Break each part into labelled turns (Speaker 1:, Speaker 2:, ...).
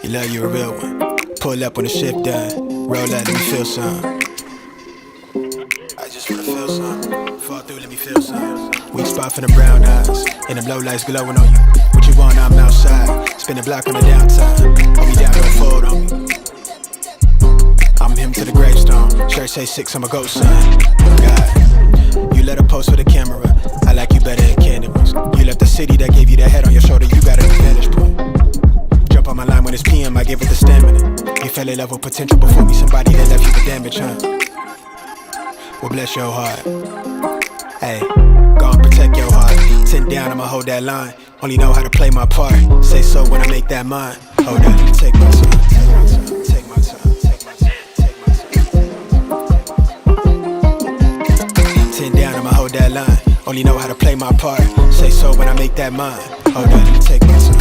Speaker 1: You love you a real one. Pull up when the shit done. Roll out, let me feel some. I just wanna feel some. Fall through, let me feel some. Weak spot for the brown eyes, and them low lights glowing on you. What you want, I'm outside. Spin the block on the downtime. Hold me down, don't fold on me. I'm him to the gravestone. Church say 6, I'm a ghost son. God, you let her post with a camera. I like you better than candles. You left the city that gave you the head on your shoulder. You got an advantage point. Jump on my line when it's PM, I give it the stamina. You fell in love with potential before me. Somebody that left you with damage, huh? Well, bless your heart. Hey, go and protect your heart. 10 down, I'ma hold that line. Only know how to play my part. Say so when I make that mine. Hold on, let me take my time. Take my time, take my time, take my time, take my time. 10 down, I'ma hold that line. Only know how to play my part. Say so when I make that mine. Hold on, let me take my time.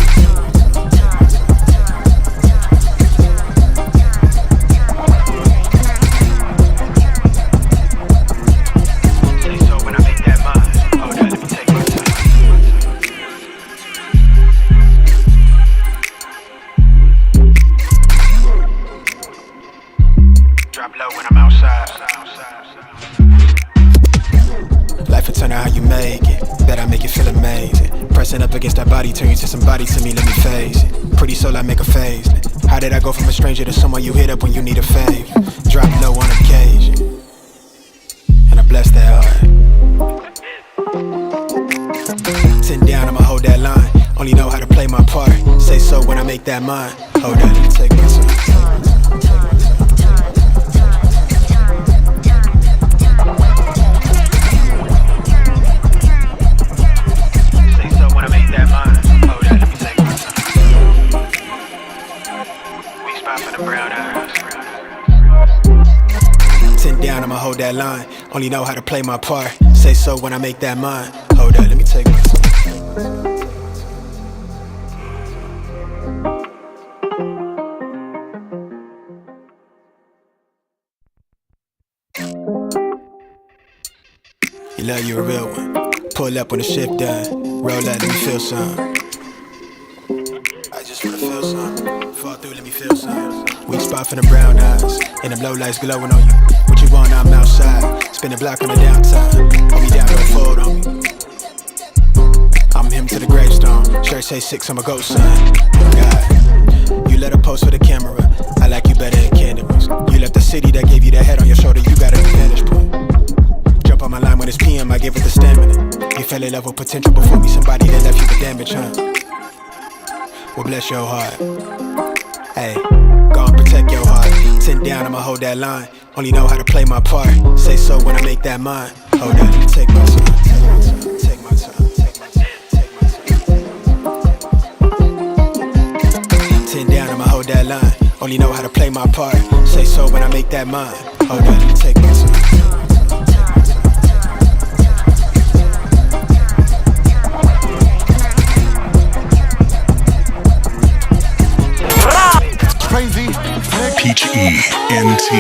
Speaker 1: Drop low when I'm outside. Life will turn out how you make it. Bet I make you feel amazing. Pressing up against that body, turn you to somebody to me, let me face it. Pretty soul, I make a face. How did I go from a stranger to someone you hit up when you need a favor? Drop low on occasion, and I bless that heart. 10 down, I'ma hold that line. Only know how to play my part. Say so when I make that mine. Hold on, let me take my time. 10 down, I'ma hold that line. Only know how to play my part. Say so when I make that mine. Hold up, let me take my time. You love you a real one. Pull up when the shit done. Roll out, let me feel some. I just wanna feel some. Fall through, let me feel some. Weak spot for the brown eyes, and them low lights glowing on you. What you want, I'm outside. Spin the block on the downtime. Hold me down, don't fold on me. I'm him to the gravestone. Church say 6, I'm a ghost son. God, you let her post with a camera. I like you better than candles. You left the city that gave you the head on your shoulder. You got an advantage point. Jump on my line when it's PM, I give it the stamina. You fell in love with potential before me. Somebody that left you with damage, huh? Well, bless your heart. Hey, go and protect your heart. 10 down, I'ma hold that line. Only know how to play my part. Say so when I make that mine. Hold on, let me take my time. Take my time, take my time, take my time. 10 down, I'ma hold that line. Only know how to play my part. Say so when I make that mine. Hold on, let me take my time.
Speaker 2: Crazy.
Speaker 3: P-H-E-N-T.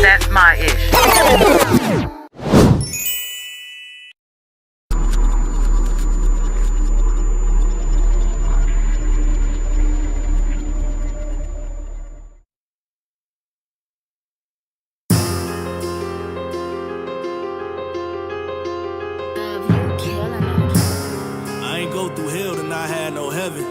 Speaker 4: That's my ish.
Speaker 5: I ain't go through hell to not have no heaven.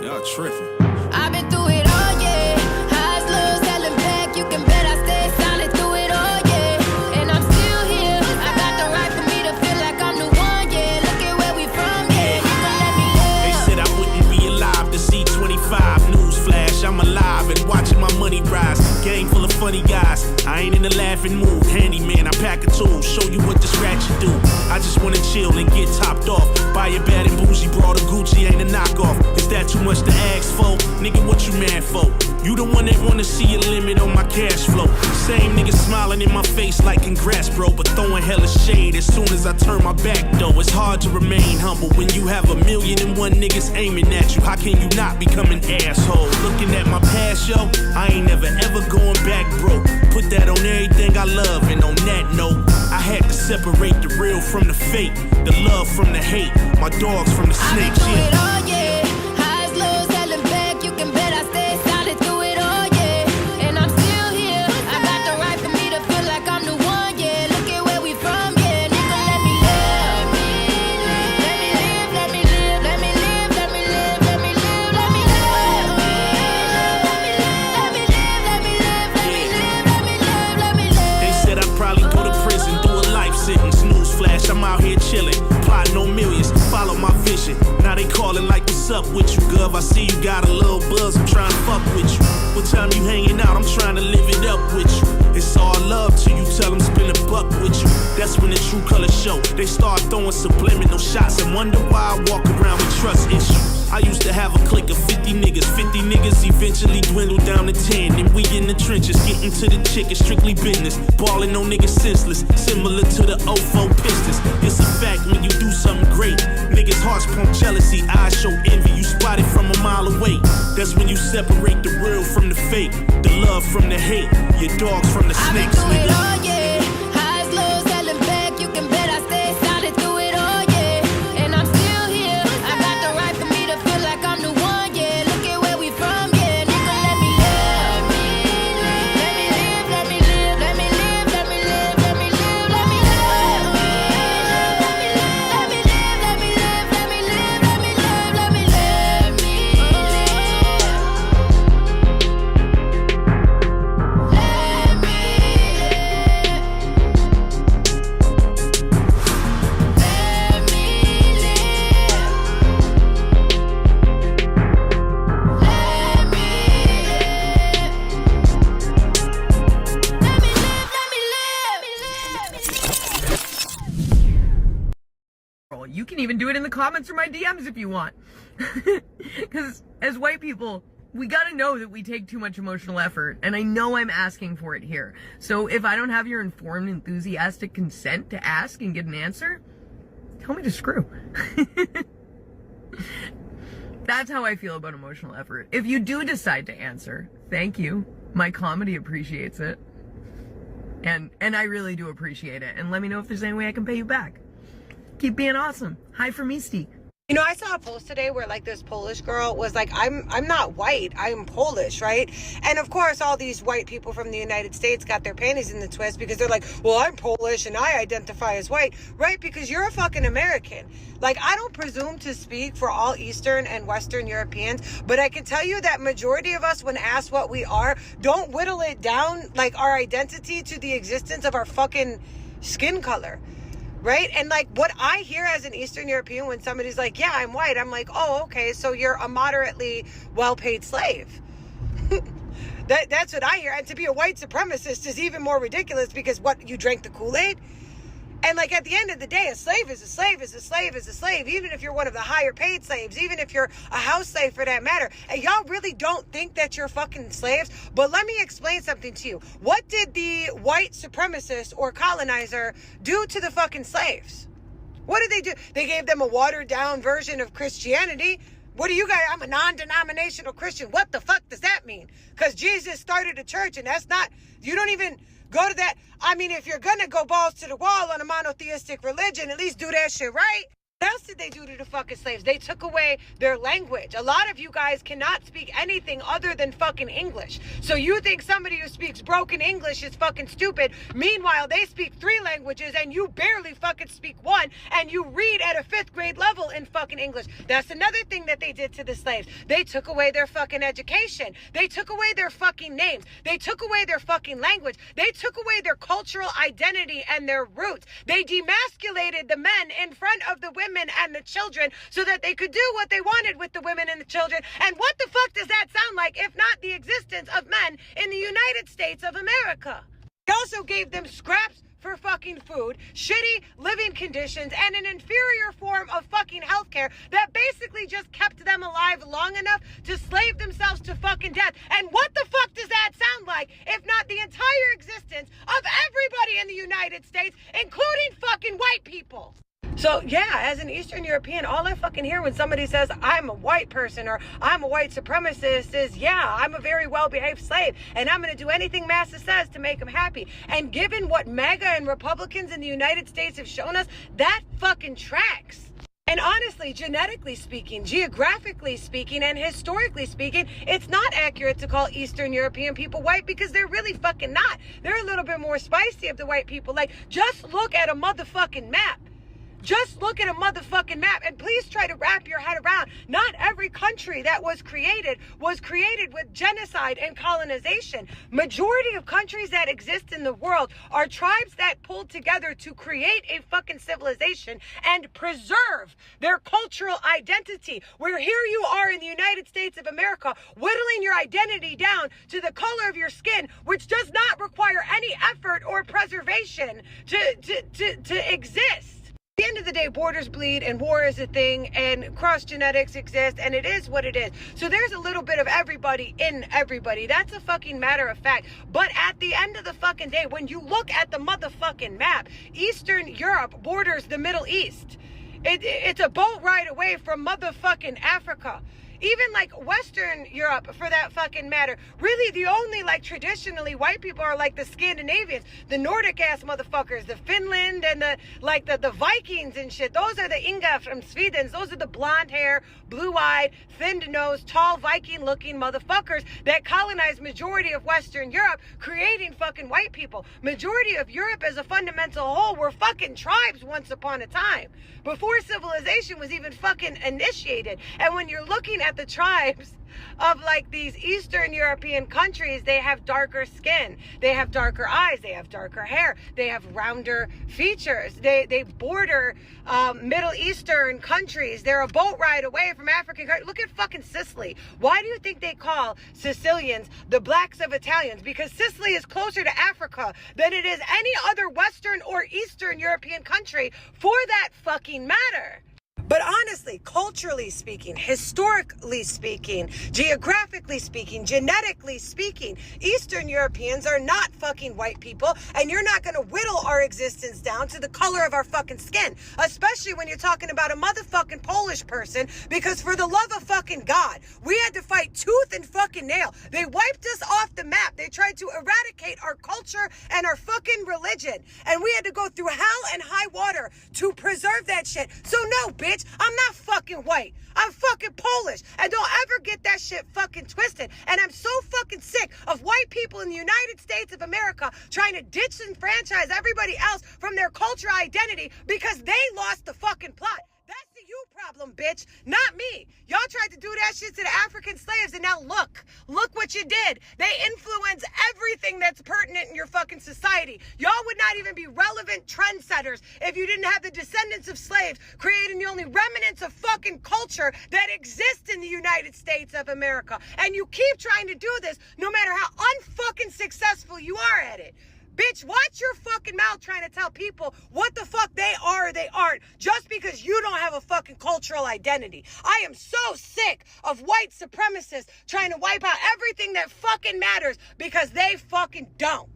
Speaker 5: Y'all tripping.
Speaker 6: I've been through it all, yeah. Highs, lows, selling back. You can bet I stay solid through it all, yeah. And I'm still here. I got the right for me to feel like I'm the one, yeah. Look at where we from, yeah. You can let me live.
Speaker 5: They said I wouldn't be alive to see 25. Newsflash, I'm alive and watching my money rise. Gang full of funny guys. I ain't in the laughing mood. Handyman, I pack a tool. Show you what this ratchet do. I just wanna chill and get topped off. Buy a bad and bougie, brought a Gucci, ain't a knockoff. Is that too much to ask for? Nigga, what you mad for? You the one that wanna see a limit on my cash flow. Same nigga smiling in my face like congrats, bro, but throwing hella shade as soon as I turn my back, though. It's hard to remain humble when you have 1,000,001 niggas aiming at you. How can you not become an asshole? Looking at my past, yo, I ain't never ever going back broke. Put that on everything I love, and on that note, I had to separate the real from the fake, the love from the hate, my dogs from the snakes.
Speaker 6: I've been through it all, yeah. Highs, lows, selling back. You can bet I stay
Speaker 5: rich, I'm out here chilling, plotting on millions, follow my vision. Now they calling like, what's up with you, Gov? I see you got a little buzz, I'm trying to fuck with you. What time you hanging out, I'm trying to live it up with you. It's all love till you tell them spin a buck with you. That's when the true colors show. They start throwing subliminal shots and wonder why I walk around with trust issues. I used to have a clique of 50 niggas. 50 niggas eventually dwindled down to 10. And we in the trenches, getting to the chick is strictly business. Balling on niggas senseless, similar to the 04 Pistons. It's a fact when you do something great. Niggas hearts pump jealousy, eyes show envy. You spot it from a mile away. That's when you separate the real from the fake, the love from the hate, your dogs from the snakes.
Speaker 6: I've been through it all, yeah. Highs, lows, selling back. You can bet I stay solid through it all, yeah. And I'm still here. I got the right for me to feel like I'm the one, yeah. Look at where we from, yeah. Nigga, let me live. Let me live, let me live, let me live, let me live, let me live, let me live. Let me live, let me live, let me live, let me live, let me live, let me
Speaker 2: You can even do it in the comments or my DMs if you want. Because as white people, we gotta know that we take too much emotional effort, and I know I'm asking for it here. So if I don't have your informed, enthusiastic consent to ask and get an answer, tell me to screw. That's how I feel about emotional effort. If you do decide to answer, thank you. My comedy appreciates it. And I really do appreciate it. And let me know if there's any way I can pay you back. Keep being awesome. Hi from Misty.
Speaker 7: You know, I saw a post today where like this Polish girl was like, I'm not white, I'm Polish, right? And of course, all these white people from the United States got their panties in the twist because they're like, well, I'm Polish and I identify as white, right? Because you're a fucking American. Like, I don't presume to speak for all Eastern and Western Europeans, but I can tell you that majority of us, when asked what we are, don't whittle it down, like our identity, to the existence of our fucking skin color. Right? And like what I hear as an Eastern European when somebody's like, yeah, I'm white, I'm like, oh, okay, so you're a moderately well-paid slave. That's what I hear. And to be a white supremacist is even more ridiculous because what, you drank the Kool-Aid? And like at the end of the day, a slave is a slave is a slave is a slave, even if you're one of the higher paid slaves, even if you're a house slave for that matter. And y'all really don't think that you're fucking slaves. But let me explain something to you. What did the white supremacist or colonizer do to the fucking slaves? What did they do? They gave them a watered down version of Christianity. What do you guys? I'm a non-denominational Christian. What the fuck does that mean? Because Jesus started a church and that's not, you don't even go to that. I mean, if you're going to go balls to the wall on a monotheistic religion, at least do that shit right. What else did they do to the fucking slaves? They took away their language. A lot of you guys cannot speak anything other than fucking English. So you think somebody who speaks broken English is fucking stupid. Meanwhile, they speak 3 languages and you barely fucking speak 1, and you read at a 5th grade level in fucking English. That's another thing that they did to the slaves. They took away their fucking education. They took away their fucking names. They took away their fucking language. They took away their cultural identity and their roots. They demasculated the men in front of the women and the children so that they could do what they wanted with the women and the children. And what the fuck does that sound like if not the existence of men in the United States of America? They also gave them scraps for fucking food, shitty living conditions, and an inferior form of fucking healthcare that basically just kept them alive long enough to slave themselves to fucking death. And what the fuck does that sound like if not the entire existence of everybody in the United States, including fucking white people? So yeah, as an Eastern European, all I fucking hear when somebody says I'm a white person or I'm a white supremacist is, yeah, I'm a very well-behaved slave and I'm going to do anything Massa says to make them happy. And given what MAGA and Republicans in the United States have shown us, that fucking tracks. And honestly, genetically speaking, geographically speaking, and historically speaking, it's not accurate to call Eastern European people white because they're really fucking not. They're a little bit more spicy of the white people. Like, just look at a motherfucking map. Just look at a motherfucking map and please try to wrap your head around, not every country that was created with genocide and colonization. Majority of countries that exist in the world are tribes that pulled together to create a fucking civilization and preserve their cultural identity. Where here you are in the United States of America, whittling your identity down to the color of your skin, which does not require any effort or preservation to exist. At the end of the day, borders bleed and war is a thing and cross genetics exist and it is what it is. So there's a little bit of everybody in everybody. That's a fucking matter of fact. But at the end of the fucking day, when you look at the motherfucking map, Eastern Europe borders the Middle East. It's a boat ride away from motherfucking Africa. Even like Western Europe, for that fucking matter, really the only like traditionally white people are like the Scandinavians, the Nordic ass motherfuckers, the Finland and the Vikings and shit. Those are the Inga from Sweden. Those are the blonde hair, blue-eyed, thin-nosed, tall Viking-looking motherfuckers that colonized majority of Western Europe, creating fucking white people. Majority of Europe as a fundamental whole were fucking tribes once upon a time, before civilization was even fucking initiated. And when you're looking at the tribes of like these Eastern European countries, they have darker skin, they have darker eyes, they have darker hair, they have rounder features, they border Middle Eastern countries. They're a boat ride away from African countries. Look at fucking Sicily. Why do you think they call Sicilians the blacks of Italians? Because Sicily is closer to Africa than it is any other Western or Eastern European country, for that fucking matter. But honestly, culturally speaking, historically speaking, geographically speaking, genetically speaking, Eastern Europeans are not fucking white people, and you're not going to whittle our existence down to the color of our fucking skin, especially when you're talking about a motherfucking Polish person, because for the love of fucking God, we had to fight tooth and fucking nail. They wiped us off the map. They tried to eradicate our culture and our fucking religion, and we had to go through hell and high water to preserve that shit. So no, bitch. I'm not fucking white. I'm fucking Polish. And don't ever get that shit fucking twisted. And I'm so fucking sick of white people in the United States of America trying to ditch and franchise everybody else from their cultural identity because they lost the fucking plot. That's the you problem, bitch, not me. Y'all tried to do that shit to the African slaves, and now look what you did. They influence everything that's pertinent in your fucking society. Y'all would not even be relevant trendsetters if you didn't have the descendants of slaves creating the only remnants of fucking culture that exist in the United States of America. And you keep trying to do this no matter how unfucking successful you are at it. Bitch, watch your fucking mouth trying to tell people what the fuck they are or they aren't just because you don't have a fucking cultural identity. I am so sick of white supremacists trying to wipe out everything that fucking matters because they fucking don't.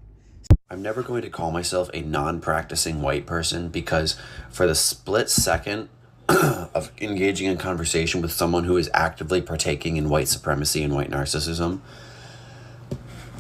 Speaker 8: I'm never going to call myself a non-practicing white person because for the split second of engaging in conversation with someone who is actively partaking in white supremacy and white narcissism,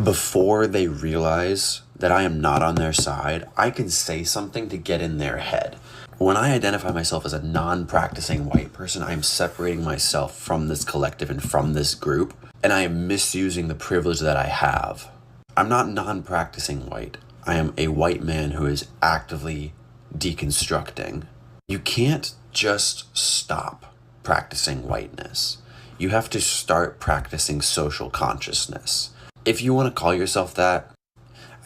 Speaker 8: before they realize that I am not on their side, I can say something to get in their head. When I identify myself as a non-practicing white person, I am separating myself from this collective and from this group, and I am misusing the privilege that I have. I'm not non-practicing white. I am a white man who is actively deconstructing. You can't just stop practicing whiteness. You have to start practicing social consciousness. If you want to call yourself that,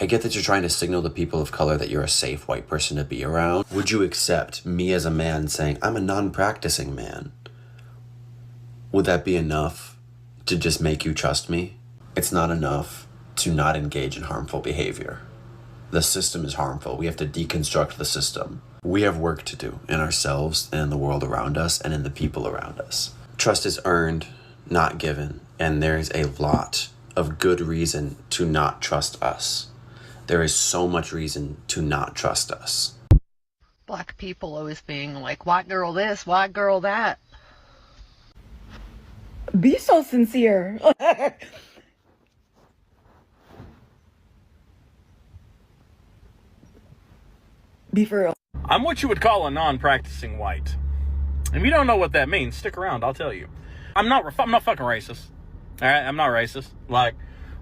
Speaker 8: I get that you're trying to signal to people of color that you're a safe white person to be around. Would you accept me as a man saying, I'm a non-practicing man? Would that be enough to just make you trust me? It's not enough to not engage in harmful behavior. The system is harmful. We have to deconstruct the system. We have work to do in ourselves and in the world around us and in the people around us. Trust is earned, not given, and there is a lot of good reason to not trust us. There is so much reason to not trust us.
Speaker 4: Black people always being like, white girl this, white girl that.
Speaker 2: Be so sincere. Be for real.
Speaker 9: I'm what you would call a non-practicing white. If you don't know what that means, stick around, I'll tell you. I'm not fucking racist. All right, I'm not racist. Like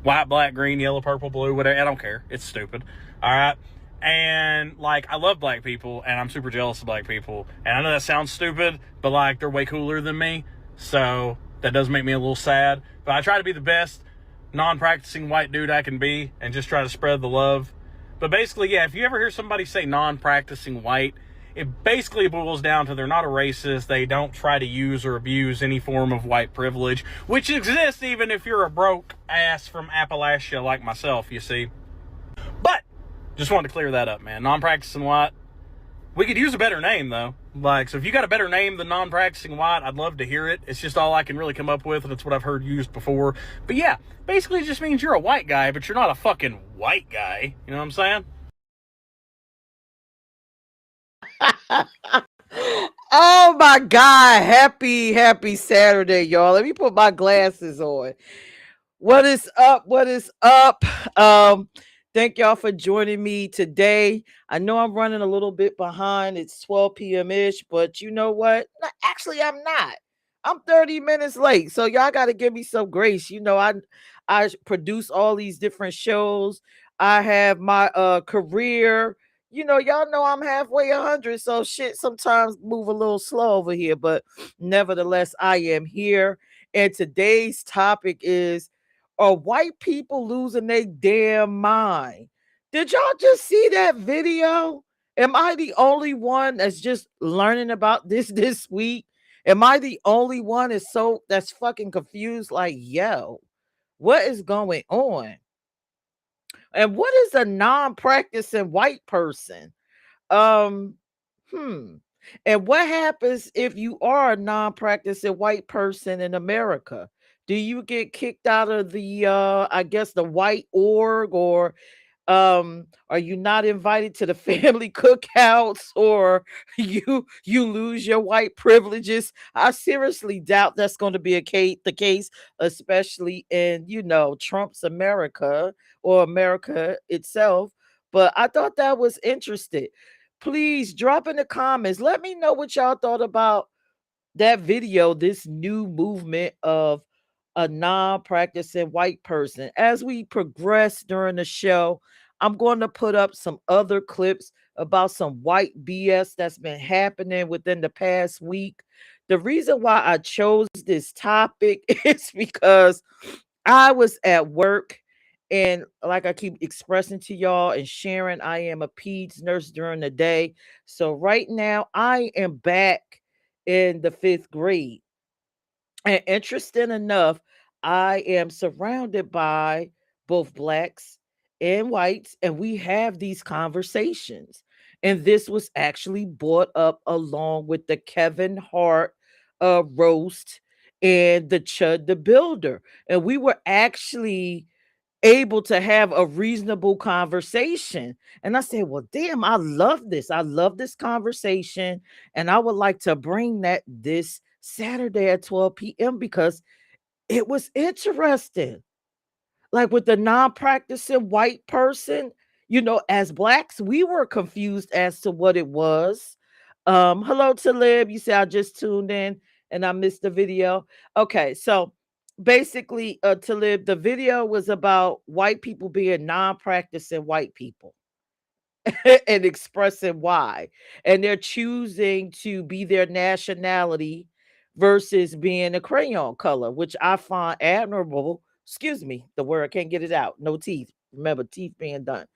Speaker 9: white, black, green, yellow, purple, blue, whatever. I don't care. It's stupid. All right. And like, I love black people, and I'm super jealous of black people. And I know that sounds stupid, but like, they're way cooler than me, so that does make me a little sad. But I try to be the best non-practicing white dude I can be, and just try to spread the love. But basically, yeah, if you ever hear somebody say non-practicing white, it basically boils down to they're not a racist. They don't try to use or abuse any form of white privilege, which exists even if you're a broke ass from Appalachia like myself, you see. But just wanted to clear that up, man. Non-practicing white. We could use a better name, though. Like, so if you got a better name than non-practicing white, I'd love to hear it. It's just all I can really come up with, and it's what I've heard used before. But yeah, basically it just means you're a white guy, but you're not a fucking white guy. You know what I'm saying?
Speaker 10: Oh my God. Happy Saturday, y'all. Let me put my glasses on. What is up? What is up? Thank y'all for joining me today. I know I'm running a little bit behind. It's 12 p.m. ish, but you know what? Actually, I'm not. I'm 30 minutes late. So y'all got to give me some grace. You know, I produce all these different shows. I have my career. You know, y'all know I'm halfway 100, so shit sometimes move a little slow over here, but nevertheless, I am here. And today's topic is, are white people losing their damn mind? Did y'all just see that video? Am I the only one that's just learning about this week? Am I the only one that's fucking confused? Like, yo, what is going on? And what is a non-practicing white person? Um, hmm. And what happens if you are a non-practicing white person in America? Do you get kicked out of the I guess the white org, or are you not invited to the family cookouts, or you lose your white privileges? I seriously doubt that's going to be the case, especially in, you know, Trump's America or America itself. But I thought that was interesting. Please drop in the comments. Let me know what y'all thought about that video, this new movement of a non-practicing white person. As we progress during the show, I'm going to put up some other clips about some white BS that's been happening within the past week. The reason why I chose this topic is because I was at work, and like I keep expressing to y'all and sharing, I am a peds nurse during the day. So right now I am back in the 5th grade. And interesting enough, I am surrounded by both blacks and whites, and we have these conversations. And this was actually brought up along with the Kevin Hart roast and the Chud the Builder. And we were actually able to have a reasonable conversation. And I said, well, damn, I love this. I love this conversation. And I would like to bring that this Saturday at 12 p.m. because it was interesting. Like with the non-practicing white person, you know, as blacks, we were confused as to what it was. Hello to Lib. You say I just tuned in and I missed the video. Okay, so basically, Talib, the video was about white people being non-practicing white people and expressing why, and they're choosing to be their nationality versus being a crayon color, which I find admirable. Excuse me, the word, I can't get it out. No teeth. Remember, teeth being done.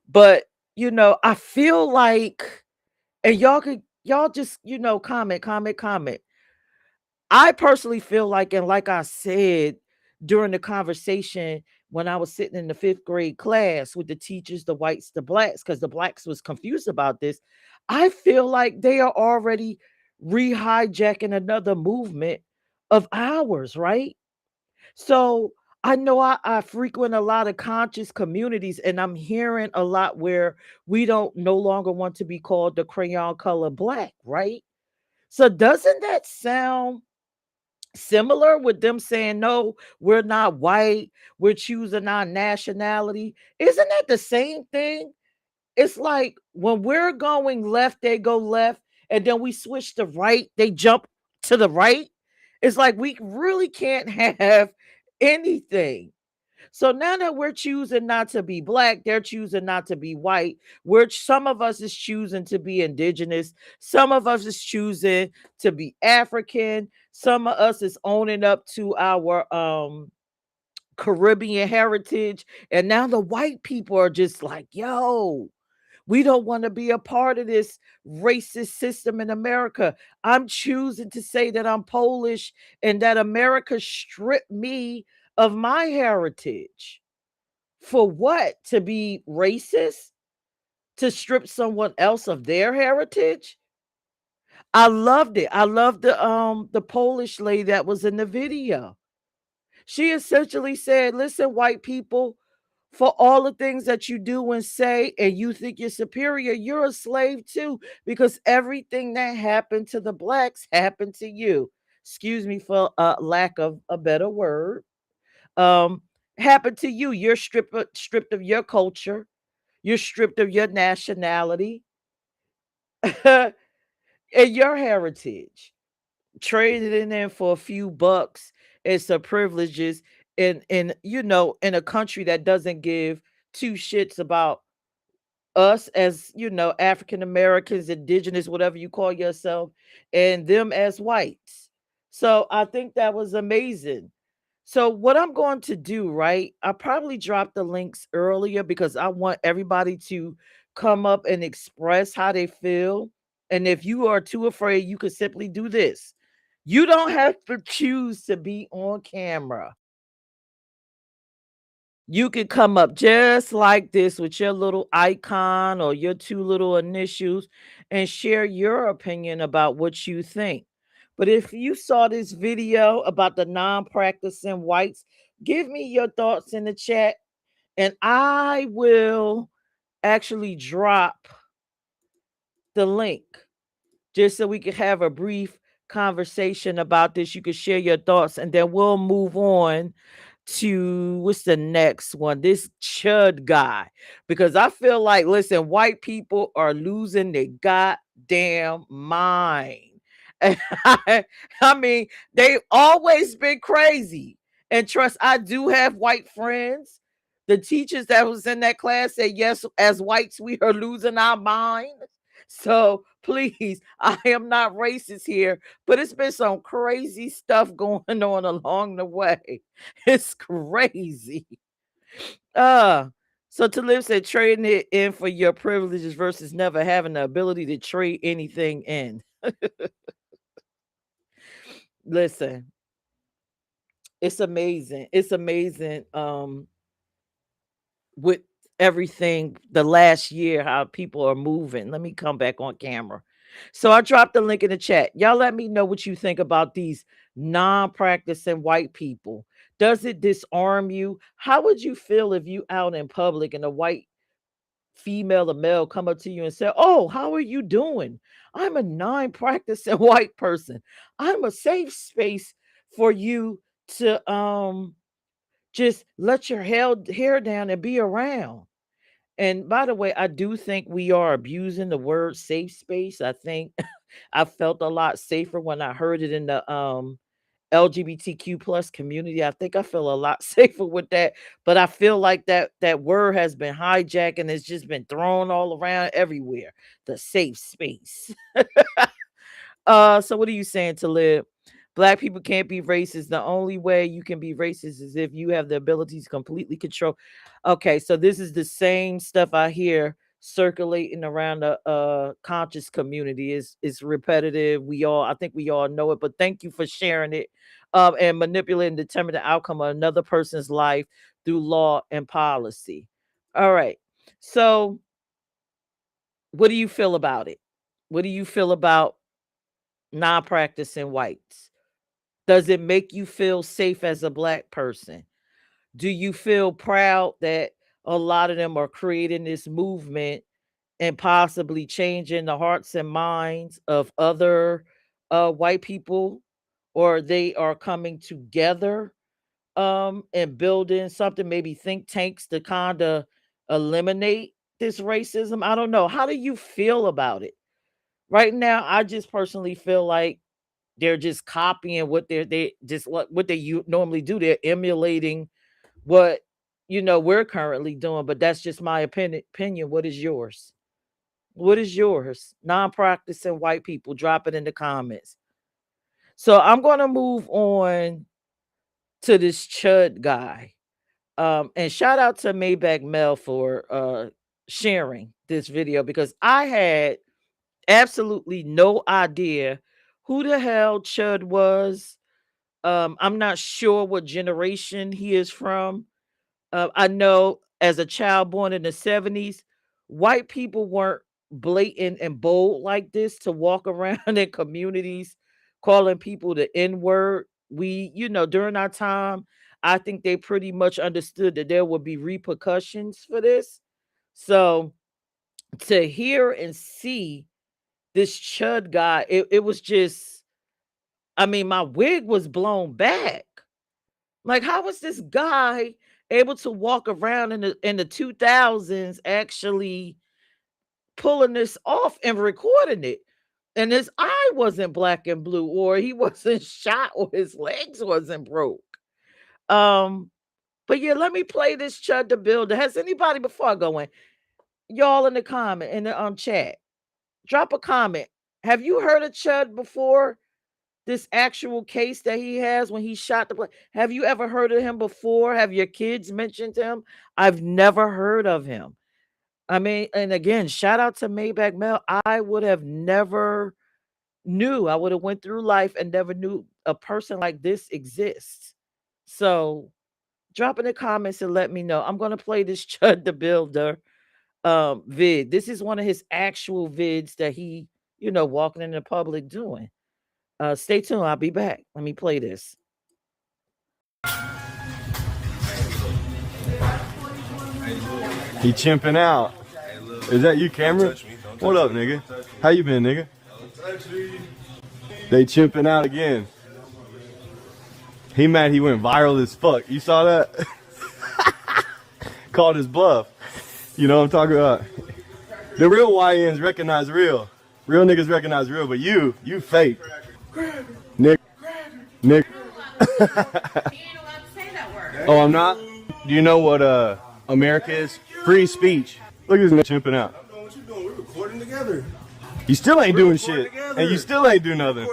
Speaker 10: But you know, I feel like, and y'all just, you know, comment. I personally feel like, and like I said during the conversation when I was sitting in the 5th grade class with the teachers, the whites, the blacks, because the blacks was confused about this, I feel like they are already re-hijacking another movement of ours, right? So I know I frequent a lot of conscious communities, and I'm hearing a lot where we don't no longer want to be called the crayon color black, right? So doesn't that sound similar with them saying, no, we're not white, we're choosing our nationality? Isn't that the same thing? It's like when we're going left, they go left, and then we switch to right, they jump to the right. It's like we really can't have anything. So now that we're choosing not to be black, they're choosing not to be white. We're some of us is choosing to be indigenous. Some of us is choosing to be African. Some of us is owning up to our Caribbean heritage. And now the white people are just like, yo, we don't want to be a part of this racist system in America. I'm choosing to say that I'm Polish and that America stripped me of my heritage. For what? To be racist? To strip someone else of their heritage? I loved it. I loved the Polish lady that was in the video. She essentially said, listen, white people, for all the things that you do and say, and you think you're superior, you're a slave too, because everything that happened to the blacks happened to you. Excuse me for lack of a better word. Um, happened to you. You're stripped of your culture. You're stripped of your nationality and your heritage. Traded in there for a few bucks and some privileges in a country that doesn't give two shits about us as African Americans, indigenous, whatever you call yourself, and them as whites. So I think that was amazing. So what I'm going to do, right? I probably dropped the links earlier because I want everybody to come up and express how they feel. And if you are too afraid, you could simply do this. You don't have to choose to be on camera. You could come up just like this with your little icon or your two little initials and share your opinion about what you think. But if you saw this video about the non-practicing whites, give me your thoughts in the chat and I will actually drop the link just so we could have a brief conversation about this. You could share your thoughts and then we'll move on to what's the next one? This Chud guy. Because I feel like, listen, white people are losing their goddamn mind. And I mean, they've always been crazy. And trust, I do have white friends. The teachers that was in that class said, yes, as whites, we are losing our mind. So please, I am not racist here, but it's been some crazy stuff going on along the way. It's crazy. Uh so to live said trading it in for your privileges versus never having the ability to trade anything in. Listen, it's amazing. It's amazing. With everything the last year, how people are moving. Let me come back on camera. So I dropped the link in the chat. Y'all let me know what you think about these non-practicing white people. Does it disarm you? How would you feel if you out in public and a white female or male come up to you and say, oh, how are you doing? I'm a non-practicing white person. I'm a safe space for you to just let your hair down and be around. And by the way, I do think we are abusing the word safe space. I think I felt a lot safer when I heard it in the LGBTQ plus community. I think I feel a lot safer with that. But I feel like that word has been hijacked and it's just been thrown all around everywhere. The safe space. So what are you saying to live? Black people can't be racist. The only way you can be racist is if you have the ability to completely control. Okay, so this is the same stuff I hear circulating around the conscious community. Is repetitive. I think we all know it, but thank you for sharing it. And manipulate and determine the outcome of another person's life through law and policy. All right. So what do you feel about it? What do you feel about non-practicing whites? Does it make you feel safe as a black person? Do you feel proud that a lot of them are creating this movement and possibly changing the hearts and minds of other white people, or they are coming together and building something, maybe think tanks to kind of eliminate this racism? I don't know. How do you feel about it? Right now, I just personally feel like they're just copying what they just what they normally do. They're emulating what we're currently doing, but that's just my opinion. What is yours? What is yours? Non-practicing white people, drop it in the comments. So I'm going to move on to this Chud guy. And shout out to Maybach Mel for sharing this video, because I had absolutely no idea who the hell Chud was. I'm not sure what generation he is from. I know as a child born in the 70s, white people weren't blatant and bold like this to walk around in communities calling people the N word. We, during our time, I think they pretty much understood that there would be repercussions for this. So to hear and see this Chud guy, it was just, I mean, my wig was blown back. Like, how was this guy able to walk around in the 2000s actually pulling this off and recording it? And his eye wasn't black and blue, or he wasn't shot, or his legs wasn't broke. But yeah, let me play this Chud the Builder. Has anybody, before I go in, y'all in the comment, in the chat, drop a comment. Have you heard of Chud before? This actual case that he has when he shot the. Have you ever heard of him before? Have your kids mentioned him? I've never heard of him. I mean, and again, shout out to Maybach Mel. I would have never knew. I would have went through life and never knew a person like this exists. So drop in the comments and let me know. I'm gonna play this Chud the Builder vid. This is one of his actual vids that he, walking in the public doing. Stay tuned. I'll be back. Let me play this.
Speaker 11: He chimping out. Is that you, camera? What up, nigga? How you been, nigga? They chimping out again. He mad he went viral as fuck. You saw that? Called his bluff. You know what I'm talking about? The real YNs recognize real. Real niggas recognize real, but you fake. Nick. Oh, I'm not? Do you know what America is? Free speech. Look at this nigga chimping out.
Speaker 12: I don't know what you doing. We're recording together.
Speaker 11: You still ain't doing shit. And you still ain't doing nothing.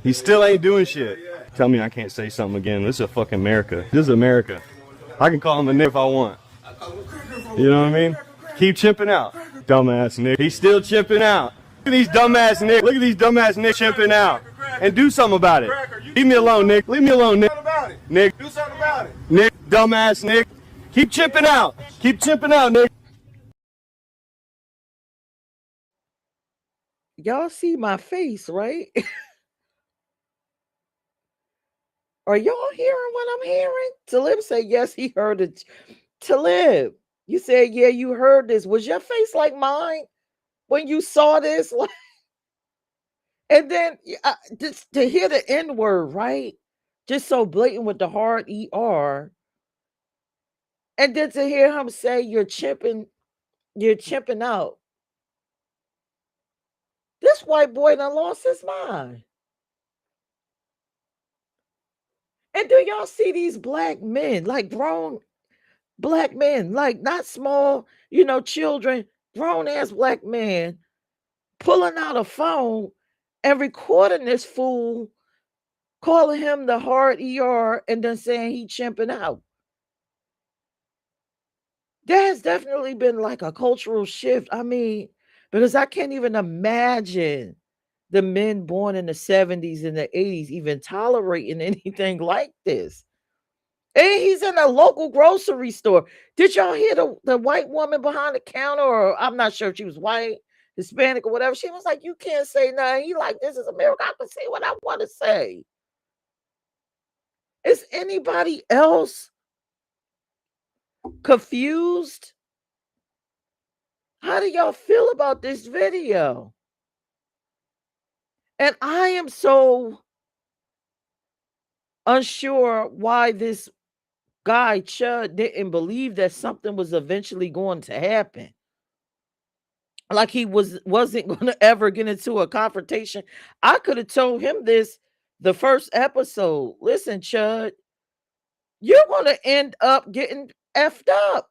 Speaker 11: He still ain't doing shit. Tell me I can't say something again. This is a fucking America. This is America. I can call him a nigga if I want. You know what I mean? Keep chimping out. Dumbass nigga. He's still chimping out. Look at these dumbass niggas. Look at these dumbass niggas chimping out. And do something about it. Leave me alone, Nick. Leave me alone, Nick. Nick.
Speaker 12: Do something about it.
Speaker 11: Nick. Dumbass Nick. Keep chimping out. Keep chimping out, Nick.
Speaker 10: Y'all see my face, right? Are y'all hearing what I'm hearing? Talib said, yes, he heard it. Talib, you said, yeah, you heard this. Was your face like mine when you saw this? And then just to hear the N word, right? Just so blatant with the hard ER. And then to hear him say, you're chimping out. This white boy done lost his mind. And do y'all see these black men, like grown black men, like not small, children, grown ass black men, pulling out a phone and recording this fool, calling him the hard ER, and then saying he chimping out. There has definitely been like a cultural shift. I mean, because I can't even imagine the men born in the 70s and the 80s even tolerating anything like this. And he's in a local grocery store. Did y'all hear the white woman behind the counter? Or I'm not sure if she was white, Hispanic, or whatever. She was like, you can't say nothing. He like, this is America. I can say what I want to say. Is anybody else confused? How do y'all feel about this video? And I am so unsure why this guy, Chud, didn't believe that something was eventually going to happen. Like he wasn't going to ever get into a confrontation. I could have told him this the first episode. Listen, Chud, you're going to end up getting effed up.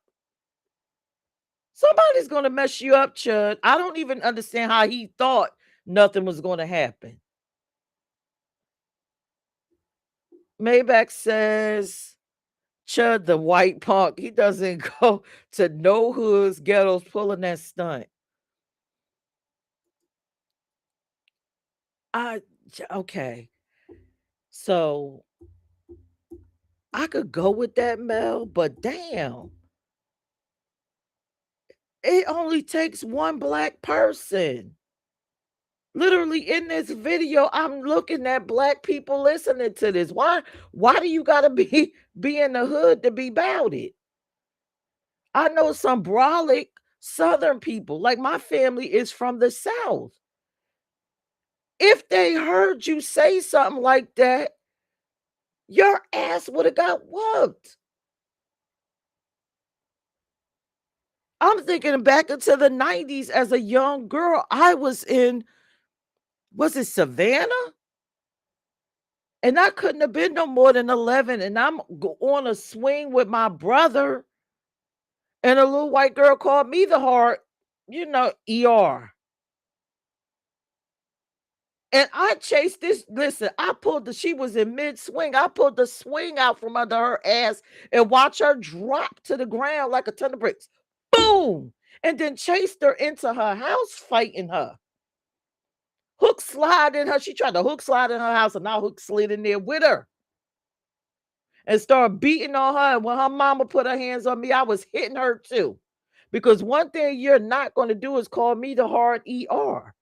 Speaker 10: Somebody's gonna mess you up, Chud. I don't even understand how he thought nothing was gonna happen. Maybach says, Chud the white punk, he doesn't go to no hoods, ghettos pulling that stunt. Okay. So I could go with that, Mel, but damn, it only takes one black person. Literally in this video, I'm looking at black people listening to this. Why do you gotta be in the hood to be about it? I know some brolic southern people, like my family is from the South. If they heard you say something like that, your ass would have got whooped. I'm thinking back into the 90s as a young girl. I was in, was it Savannah? And I couldn't have been no more than 11. And I'm on a swing with my brother. And a little white girl called me the heart, ER. And I chased this. Listen, she was in mid swing. I pulled the swing out from under her ass and watched her drop to the ground like a ton of bricks. Boom! And then chased her into her house, fighting her. Hook slide in her. She tried to hook slide in her house, and I hook slid in there with her and started beating on her. And when her mama put her hands on me, I was hitting her too. Because one thing you're not going to do is call me the hard ER.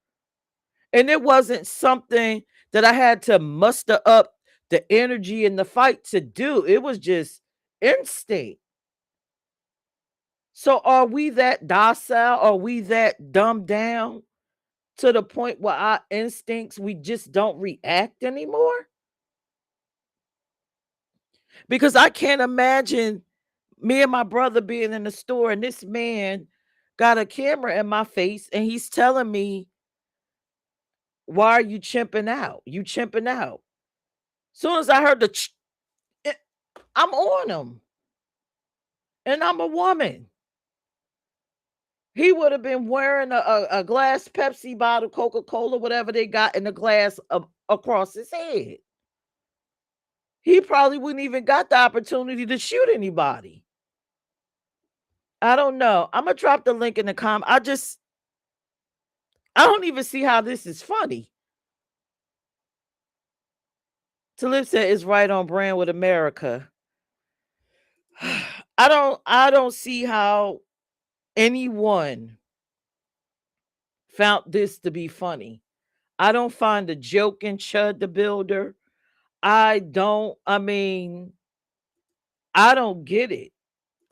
Speaker 10: And it wasn't something that I had to muster up the energy in the fight to do. It was just instinct. So are we that docile? Are we that dumbed down to the point where our instincts, we just don't react anymore? Because I can't imagine me and my brother being in the store and this man got a camera in my face and he's telling me, why are you chimping out? You chimping out. Soon as I heard I'm on him. And I'm a woman. He would have been wearing a glass Pepsi bottle, Coca-Cola, whatever they got in the glass across his head. He probably wouldn't even got the opportunity to shoot anybody. I don't know. I'm going to drop the link in the comment. I don't even see how this is funny. Talib said it's right on brand with America. I don't see how anyone found this to be funny. I don't find the joke in Chud the Builder. I don't get it.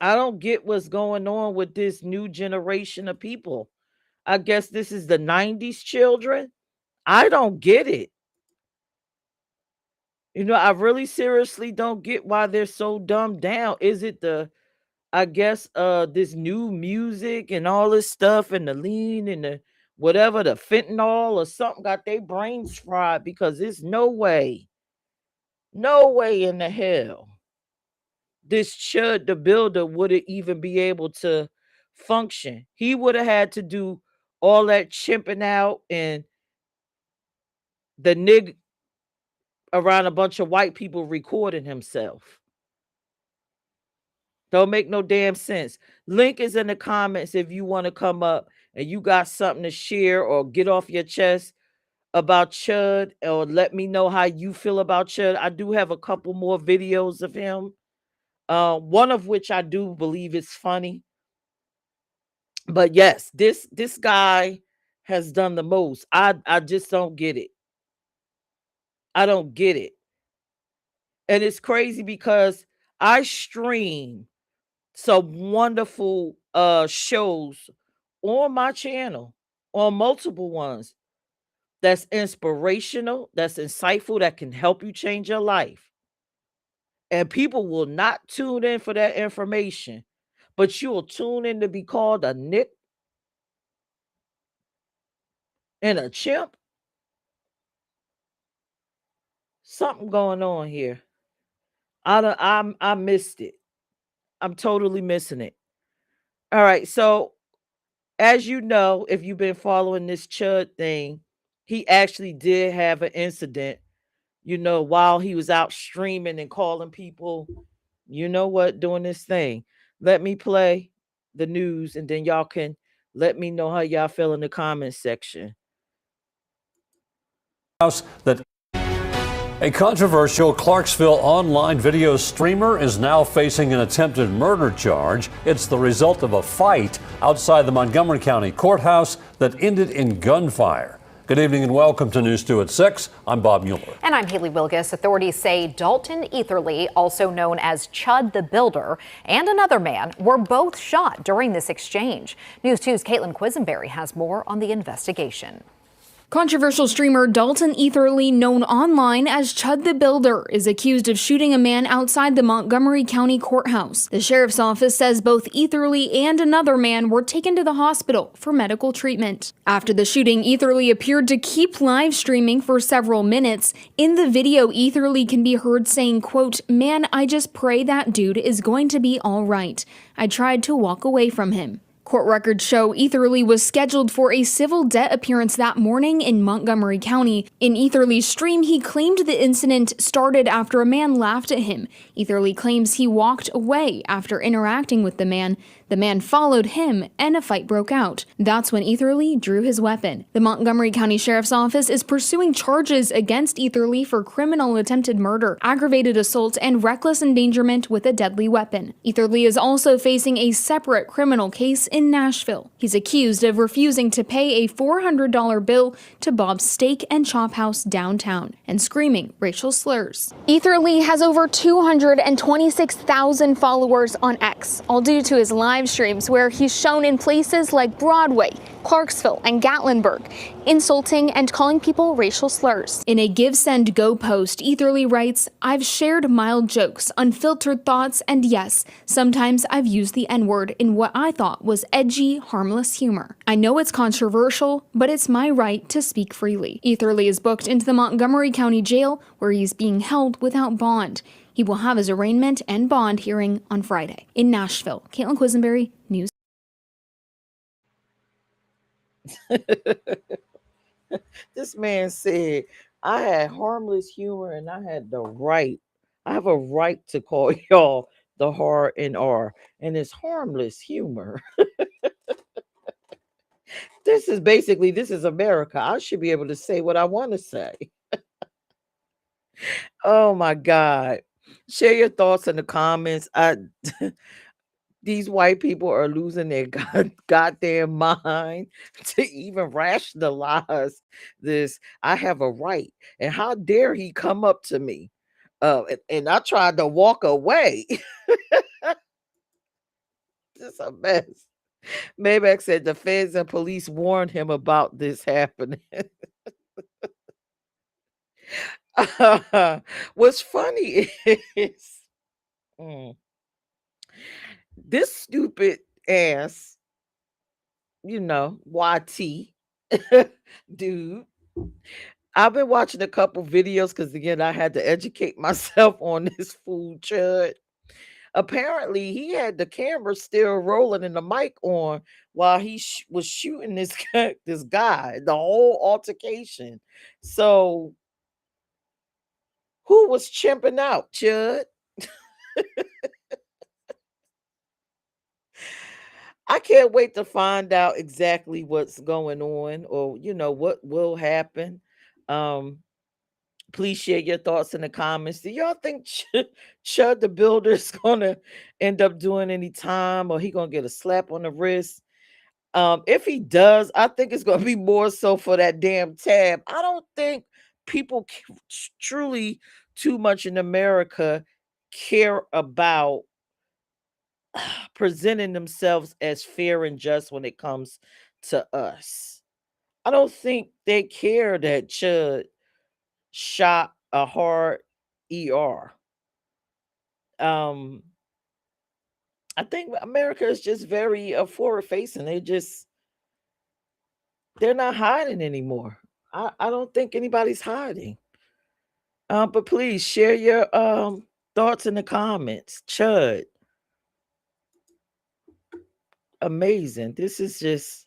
Speaker 10: I don't get what's going on with this new generation of people. I guess this is the 90s children. I don't get it. I really seriously don't get why they're so dumbed down. Is it this new music and all this stuff and the lean and the whatever, the fentanyl or something got their brains fried? Because there's no way in the hell this Chud the Builder would even be able to function. He would have had to do all that chimping out and the nig around a bunch of white people recording himself. Don't make no damn sense. Link is in the comments if you want to come up and you got something to share or get off your chest about Chud, or let me know how you feel about Chud. I do have a couple more videos of him. One of which I do believe is funny. But yes, this guy has done the most. I just don't get it. I don't get it. And it's crazy because I stream some wonderful shows on my channel, on multiple ones, that's inspirational, that's insightful, that can help you change your life. And people will not tune in for that information, but you will tune in to be called a nick and a chimp. Something going on here. I missed it. I'm totally missing it. All right, so as you know, if you've been following this Chud thing, he actually did have an incident, while he was out streaming and calling people, doing this thing. Let me play the news and then y'all can let me know how y'all feel in the comments section.
Speaker 13: That a controversial Clarksville online video streamer is now facing an attempted murder charge. It's the result of a fight outside the Montgomery County Courthouse that ended in gunfire. Good evening and welcome to News 2 at 6. I'm Bob Mueller.
Speaker 14: And I'm Haley Wilgus. Authorities say Dalton Etherly, also known as Chud the Builder, and another man were both shot during this exchange. News 2's Caitlin Quisenberry has more on the investigation.
Speaker 15: Controversial streamer Dalton Etherly, known online as Chud the Builder, is accused of shooting a man outside the Montgomery County Courthouse. The sheriff's office says both Etherly and another man were taken to the hospital for medical treatment. After the shooting, Etherly appeared to keep live streaming for several minutes. In the video, Etherly can be heard saying, quote, "Man, I just pray that dude is going to be all right. I tried to walk away from him." Court records show Etherly was scheduled for a civil debt appearance that morning in Montgomery County. In Etherly's stream, he claimed the incident started after a man laughed at him. Etherly claims he walked away after interacting with the man. The man followed him, and a fight broke out. That's when Etherly drew his weapon. The Montgomery County Sheriff's Office is pursuing charges against Etherly for criminal attempted murder, aggravated assault, and reckless endangerment with a deadly weapon. Etherly is also facing a separate criminal case in Nashville. He's accused of refusing to pay a $400 bill to Bob's Steak and Chop House downtown and screaming racial slurs. Etherly has over 226,000 followers on X, all due to his live streams where he's shown in places like Broadway, Clarksville, and Gatlinburg, insulting and calling people racial slurs. In a Give Send Go post, Etherly writes, "I've shared mild jokes, unfiltered thoughts, and yes, sometimes I've used the N-word in what I thought was edgy, harmless humor. I know it's controversial, but it's my right to speak freely." Etherly is booked into the Montgomery County Jail, where he's being held without bond. He will have his arraignment and bond hearing on Friday. In Nashville, Caitlin Quisenberry, News.
Speaker 10: This man said, I had harmless humor and I have a right to call y'all the hard and R, and it's harmless humor. This is America. I should be able to say what I want to say. Oh my God. Share your thoughts in the comments. These white people are losing their goddamn mind to even rationalize this. I have a right. And how dare he come up to me? And I tried to walk away. It's a mess. Maybach said the feds and police warned him about this happening. What's funny is this stupid ass, YT dude. I've been watching a couple videos because again, I had to educate myself on this fool Chud. Apparently, he had the camera still rolling and the mic on while he was shooting this guy, the whole altercation. So, who was chimping out, Chud? I can't wait to find out exactly what's going on or, what will happen. Please share your thoughts in the comments. Do y'all think Chud the Builder is going to end up doing any time or he going to get a slap on the wrist? If he does, I think it's going to be more so for that damn tab. I don't think people truly too much in America care about presenting themselves as fair and just when it comes to us. I don't think they care that Chud shot a hard ER. I think America is just very forward facing. They're not hiding anymore. I don't think anybody's hiding. But please share your thoughts in the comments. Chud, amazing. This is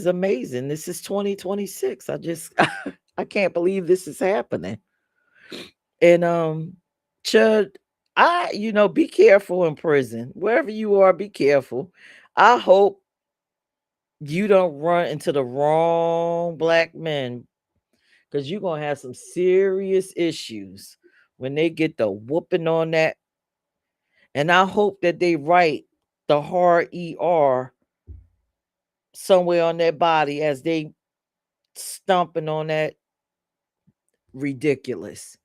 Speaker 10: amazing. This is 2026. I can't believe this is happening. And Chud, be careful in prison. Wherever you are, be careful. I hope you don't run into the wrong black men, because you're gonna have some serious issues when they get the whooping on that. And I hope that they write the hard ER somewhere on their body as they stomping on that. Ridiculous.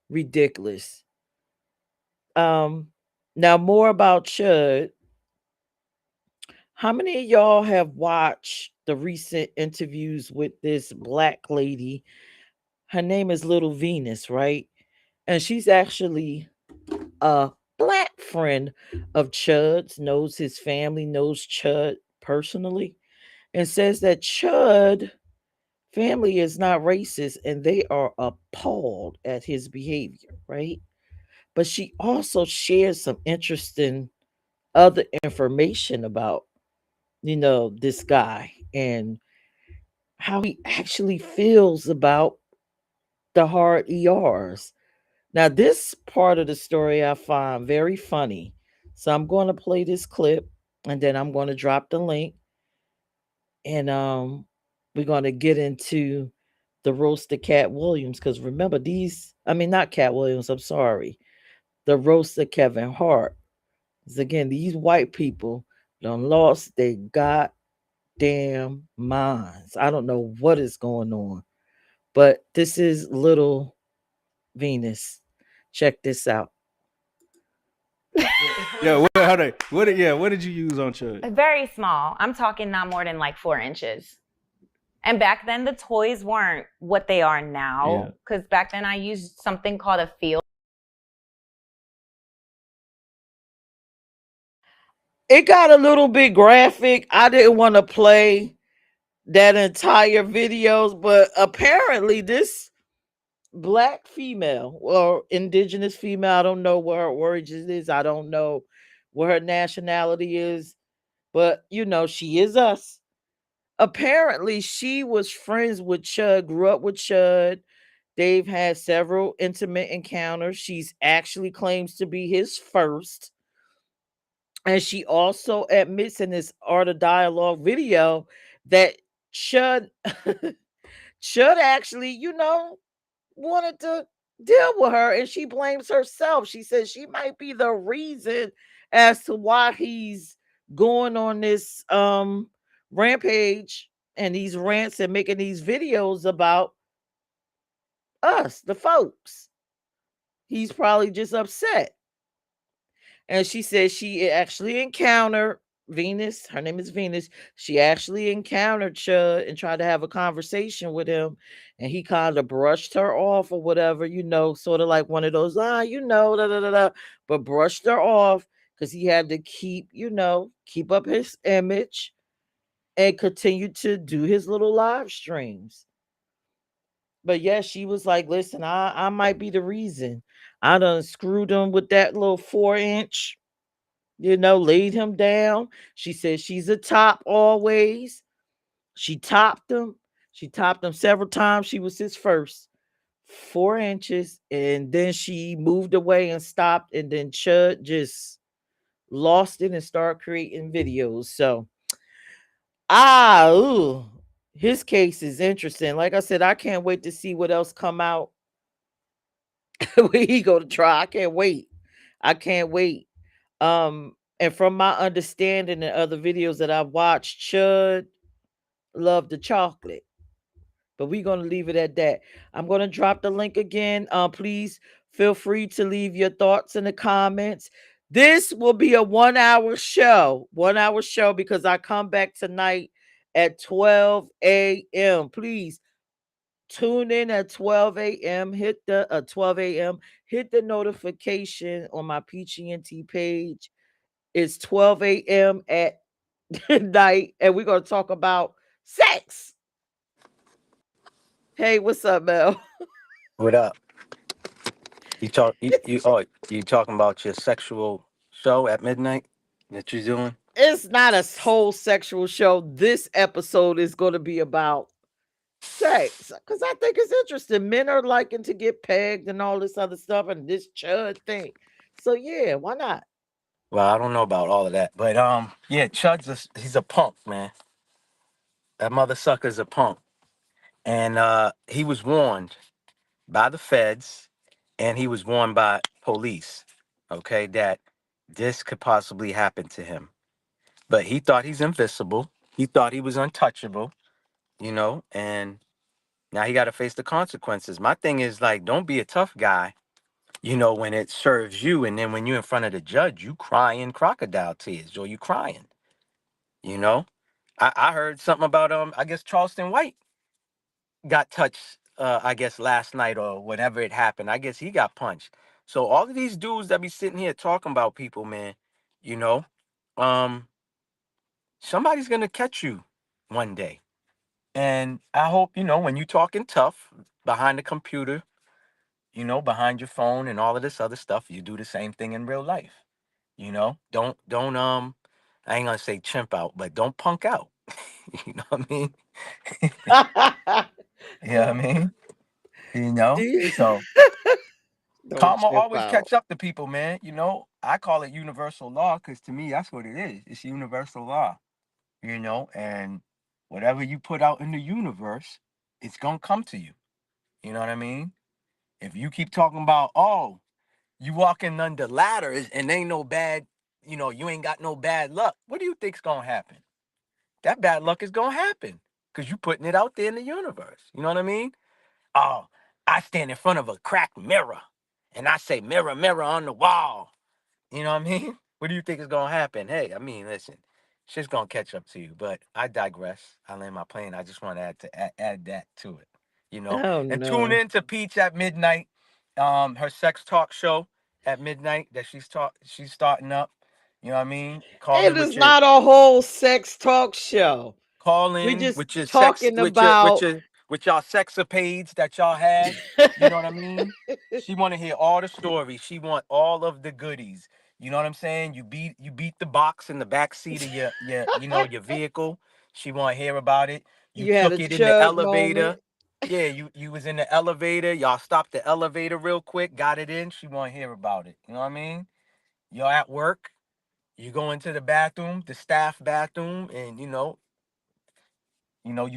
Speaker 10: Ridiculous. Now more about Chud. How many of y'all have watched the recent interviews with this black lady? Her name is Little Venus, right? And she's actually a black friend of Chud's, knows his family, knows Chud personally, and says that Chud family is not racist and they are appalled at his behavior, right? But she also shares some interesting other information about, this guy and how he actually feels about the hard ERs. Now, this part of the story I find very funny. So I'm going to play this clip and then I'm going to drop the link, and we're going to get into the roast of Cat Williams, because remember not Cat Williams, I'm sorry. The roast of Kevin Hart. 'Cause again, these white people done lost their goddamn minds. I don't know what is going on. But this is Little Venus. Check this out.
Speaker 16: Yeah, what did you use on Chud?
Speaker 17: Very small. I'm talking not more than like 4 inches. And back then the toys weren't what they are now. Because back then I used something called a field.
Speaker 10: It got a little bit graphic. I didn't want to play that entire videos, but apparently this black female or indigenous female, I don't know where her origin is, I don't know what her nationality is, but she is us. Apparently she was friends with Chud, grew up with Chud. They've had several intimate encounters. She's actually claims to be his first. And she also admits in this Art of Dialogue video that Chud Chud actually, wanted to deal with her, and she blames herself. She says she might be the reason as to why he's going on this rampage and these rants and making these videos about us, the folks. He's probably just upset. And she says she actually encountered Venus. Her name is Venus. She actually encountered Chud and tried to have a conversation with him. And he kind of brushed her off or whatever, sort of like one of those, da da da da, but brushed her off because he had to keep up his image and continue to do his little live streams. But yeah, she was like, listen, I might be the reason. I done screwed him with that little 4-inch, laid him down. She said she's a top always. She topped him. She topped him several times. She was his first. 4 inches. And then she moved away and stopped. And then Chud just lost it and started creating videos. So, his case is interesting. Like I said, I can't wait to see what else come out when he go to trial. I can't wait. I can't wait. And from my understanding and other videos that I've watched, Chud loved the chocolate. But we're gonna leave it at that. I'm gonna drop the link again. Please feel free to leave your thoughts in the comments. This will be a 1-hour show. 1-hour show because I come back tonight at 12 a.m. Please tune in at 12 a.m. Hit the 12 a.m. Hit the notification on my PGNT page. It's 12 a.m. at night, and we're gonna talk about sex. Hey, what's up, Mel?
Speaker 18: What up? You talking about your sexual show at midnight? that you're doing?
Speaker 10: It's not a whole sexual show. This episode is going to be about sex because I think it's interesting. Men are liking to get pegged and all this other stuff and this chud thing. So yeah, why not?
Speaker 18: Well, I don't know about all of that, but yeah, he's a punk, man. That mother sucker's a punk, and he was warned by the feds, and he was warned by police. Okay, that this could possibly happen to him, but he thought he's invincible. He thought he was untouchable, and now he got to face the consequences. My thing is like, don't be a tough guy, when it serves you, and then when you're in front of the judge, you crying crocodile tears or you crying, you know. I heard something about I guess Charleston White got touched I guess last night or whenever it happened. I guess he got punched. So all of these dudes that be sitting here talking about people, man, you know, um, somebody's gonna catch you one day. And I hope, when you talking tough behind the computer, behind your phone and all of this other stuff, you do the same thing in real life. Don't I ain't gonna say chimp out, but don't punk out. You know what I mean? You know what I mean?
Speaker 10: Do you-
Speaker 18: So
Speaker 10: Don't
Speaker 18: karma
Speaker 10: chip
Speaker 18: always
Speaker 10: out.
Speaker 18: catch up to people, man. I call it universal law because to me that's what it is. It's universal law. And whatever you put out in the universe, it's gonna come to you. You know what I mean? If you keep talking about, oh, you walking under ladders and ain't no bad, you ain't got no bad luck. What do you think's gonna happen? That bad luck is gonna happen because you putting it out there in the universe. You know what I mean? Oh, I stand in front of a cracked mirror and I say, mirror, mirror on the wall. You know what I mean? What do you think is gonna happen? Hey, I mean, listen, shit's gonna catch up to you. But I digress. I land my plane. I just want to add that to it.
Speaker 10: Oh
Speaker 18: And tune
Speaker 10: no.
Speaker 18: in to Peach at midnight. Her sex talk show at midnight that she's starting up. You know what I mean?
Speaker 10: It is not a whole sex talk show.
Speaker 18: Call
Speaker 10: We
Speaker 18: in
Speaker 10: just
Speaker 18: with your sex
Speaker 10: talking about
Speaker 18: with y'all sexapades that y'all had. You know what I mean? She want to hear all the stories. She want all of the goodies. You know what I'm saying? You beat the box in the back seat of your vehicle. She want to hear about it. You
Speaker 10: you had a
Speaker 18: took it in the
Speaker 10: chud moment.
Speaker 18: elevator. Yeah, you was in the elevator. Y'all stopped the elevator real quick, got it in. She want to hear about it. You know what I mean? You're at work. You go into the bathroom, the staff bathroom, and you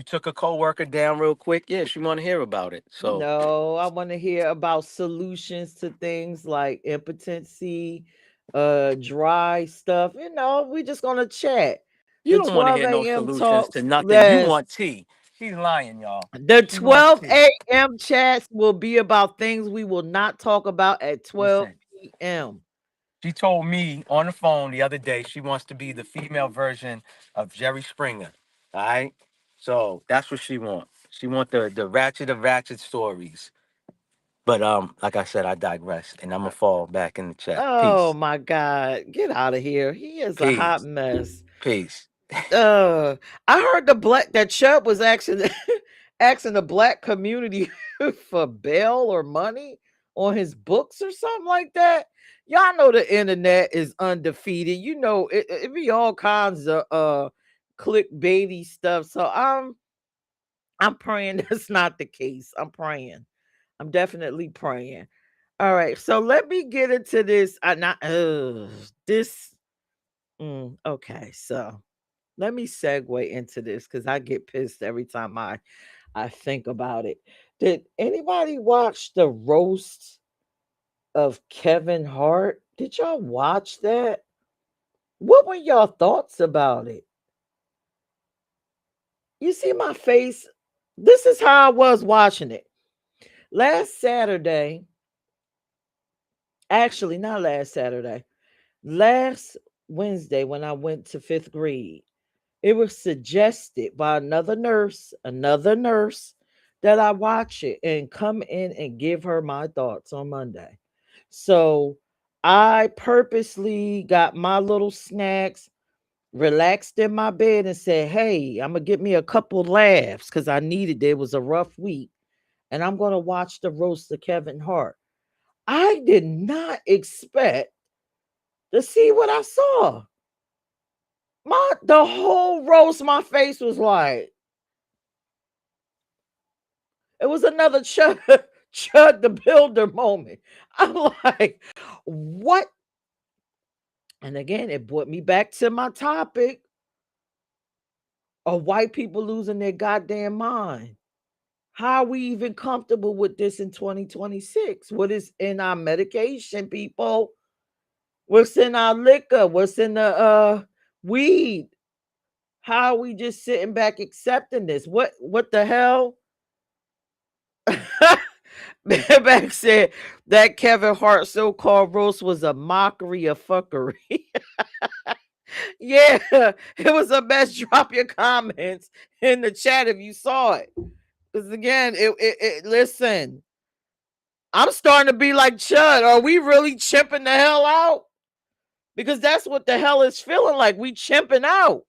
Speaker 18: took a coworker down real quick. Yeah, she want to hear about it. So
Speaker 10: No, I want to hear about solutions to things like impotency, dry stuff. We just gonna chat.
Speaker 18: you
Speaker 10: The
Speaker 18: don't want to
Speaker 10: 12
Speaker 18: hear no
Speaker 10: a.m.
Speaker 18: solutions to
Speaker 10: talks.
Speaker 18: nothing. You
Speaker 10: Yes.
Speaker 18: want tea. She's lying, y'all.
Speaker 10: The
Speaker 18: She wants
Speaker 10: 12
Speaker 18: tea.
Speaker 10: a.m. chats will be about things we will not talk about at 12
Speaker 18: Listen,
Speaker 10: p.m.
Speaker 18: she told me on the phone the other day she wants to be the female version of Jerry Springer. All right. So that's what she wants. She want the ratchet of ratchet stories. But like I said, I digress, and I'm gonna fall back in the chat.
Speaker 10: Oh
Speaker 18: Peace.
Speaker 10: my God. Get out of here. He is a hot
Speaker 18: Peace.
Speaker 10: mess.
Speaker 18: Peace.
Speaker 10: I heard that Chubb was asking asking the black community for bail or money on his books or something like that. Y'all know the internet is undefeated. It be all kinds of clickbaity stuff. So I'm praying that's not the case. I'm praying. I'm definitely praying. All right, so let me get into this. Not this. Okay, so let me segue into this because I get pissed every time I think about it. Did anybody watch the roast of Kevin Hart? Did y'all watch that? What were y'all thoughts about it? You see my face? This is how I was watching it. Last Saturday, actually, not last Saturday, last Wednesday when I went to fifth grade, it was suggested by another nurse, that I watch it and come in and give her my thoughts on Monday. So I purposely got my little snacks, relaxed in my bed, and said, hey, I'm going to get me a couple laughs because I needed it. It was a rough week. And I'm going to watch the roast of Kevin Hart. I did not expect to see what I saw. The whole roast, my face was like, it was another Chud the Builder moment. I'm like, what? And again, it brought me back to my topic of white people losing their goddamn mind. How are we even comfortable with this in 2026? What is in our medication, people? What's in our liquor? What's in the weed? How are we just sitting back accepting this? What the hell? Back said that Kevin Hart so-called roast was a mockery of fuckery. Yeah, it was a mess. Drop your comments in the chat if you saw it. Because again, listen, I'm starting to be like Chud. Are we really chimping the hell out? Because that's what the hell is feeling like. We chimping out.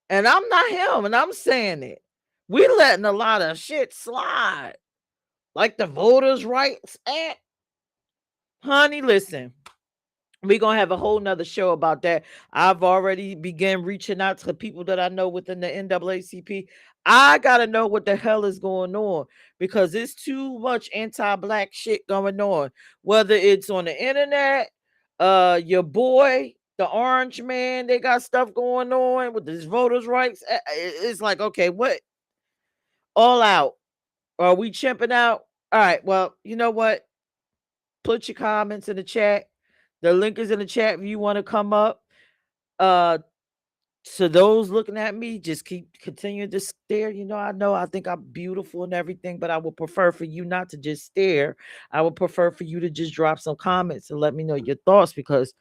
Speaker 10: And I'm not him, and I'm saying it. We letting a lot of shit slide. Like the Voters' Rights Act. Honey, listen. We're going to have a whole nother show about that. I've already began reaching out to the people that I know within the NAACP. I got to know what the hell is going on because there's too much anti-black shit going on. Whether it's on the internet, your boy, the orange man, they got stuff going on with this voters' rights. It's like, okay, what? All out. Are we chimping out? All right, well, you know what? Put your comments in the chat. The link is in the chat if you want to come up. So those looking at me, just continue to stare. You know, I think I'm beautiful and everything, but I would prefer for you not to just stare. I would prefer for you to just drop some comments and let me know your thoughts because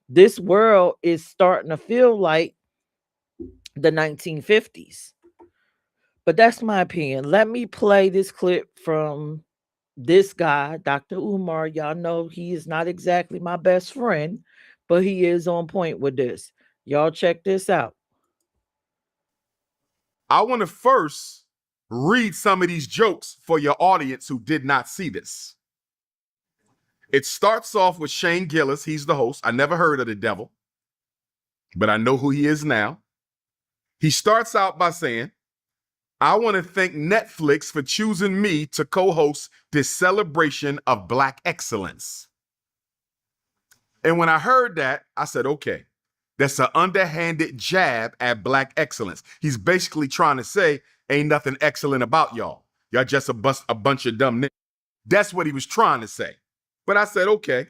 Speaker 10: this world is starting to feel like the 1950s. But that's my opinion. Let me play this clip from this guy, Dr. Umar. Y'all know he is not exactly my best friend, but he is on point with this. Y'all check this out.
Speaker 19: I want to first read some of these jokes for your audience who did not see this. It starts off with Shane Gillis. He's the host. I never heard of the devil, but I know who he is now. He starts out by saying, I want to thank Netflix for choosing me to co-host this celebration of Black excellence. And when I heard that, I said, okay, that's an underhanded jab at Black excellence. He's basically trying to say, ain't nothing excellent about y'all. Y'all just a bunch of dumb niggas. That's what he was trying to say. But I said, okay,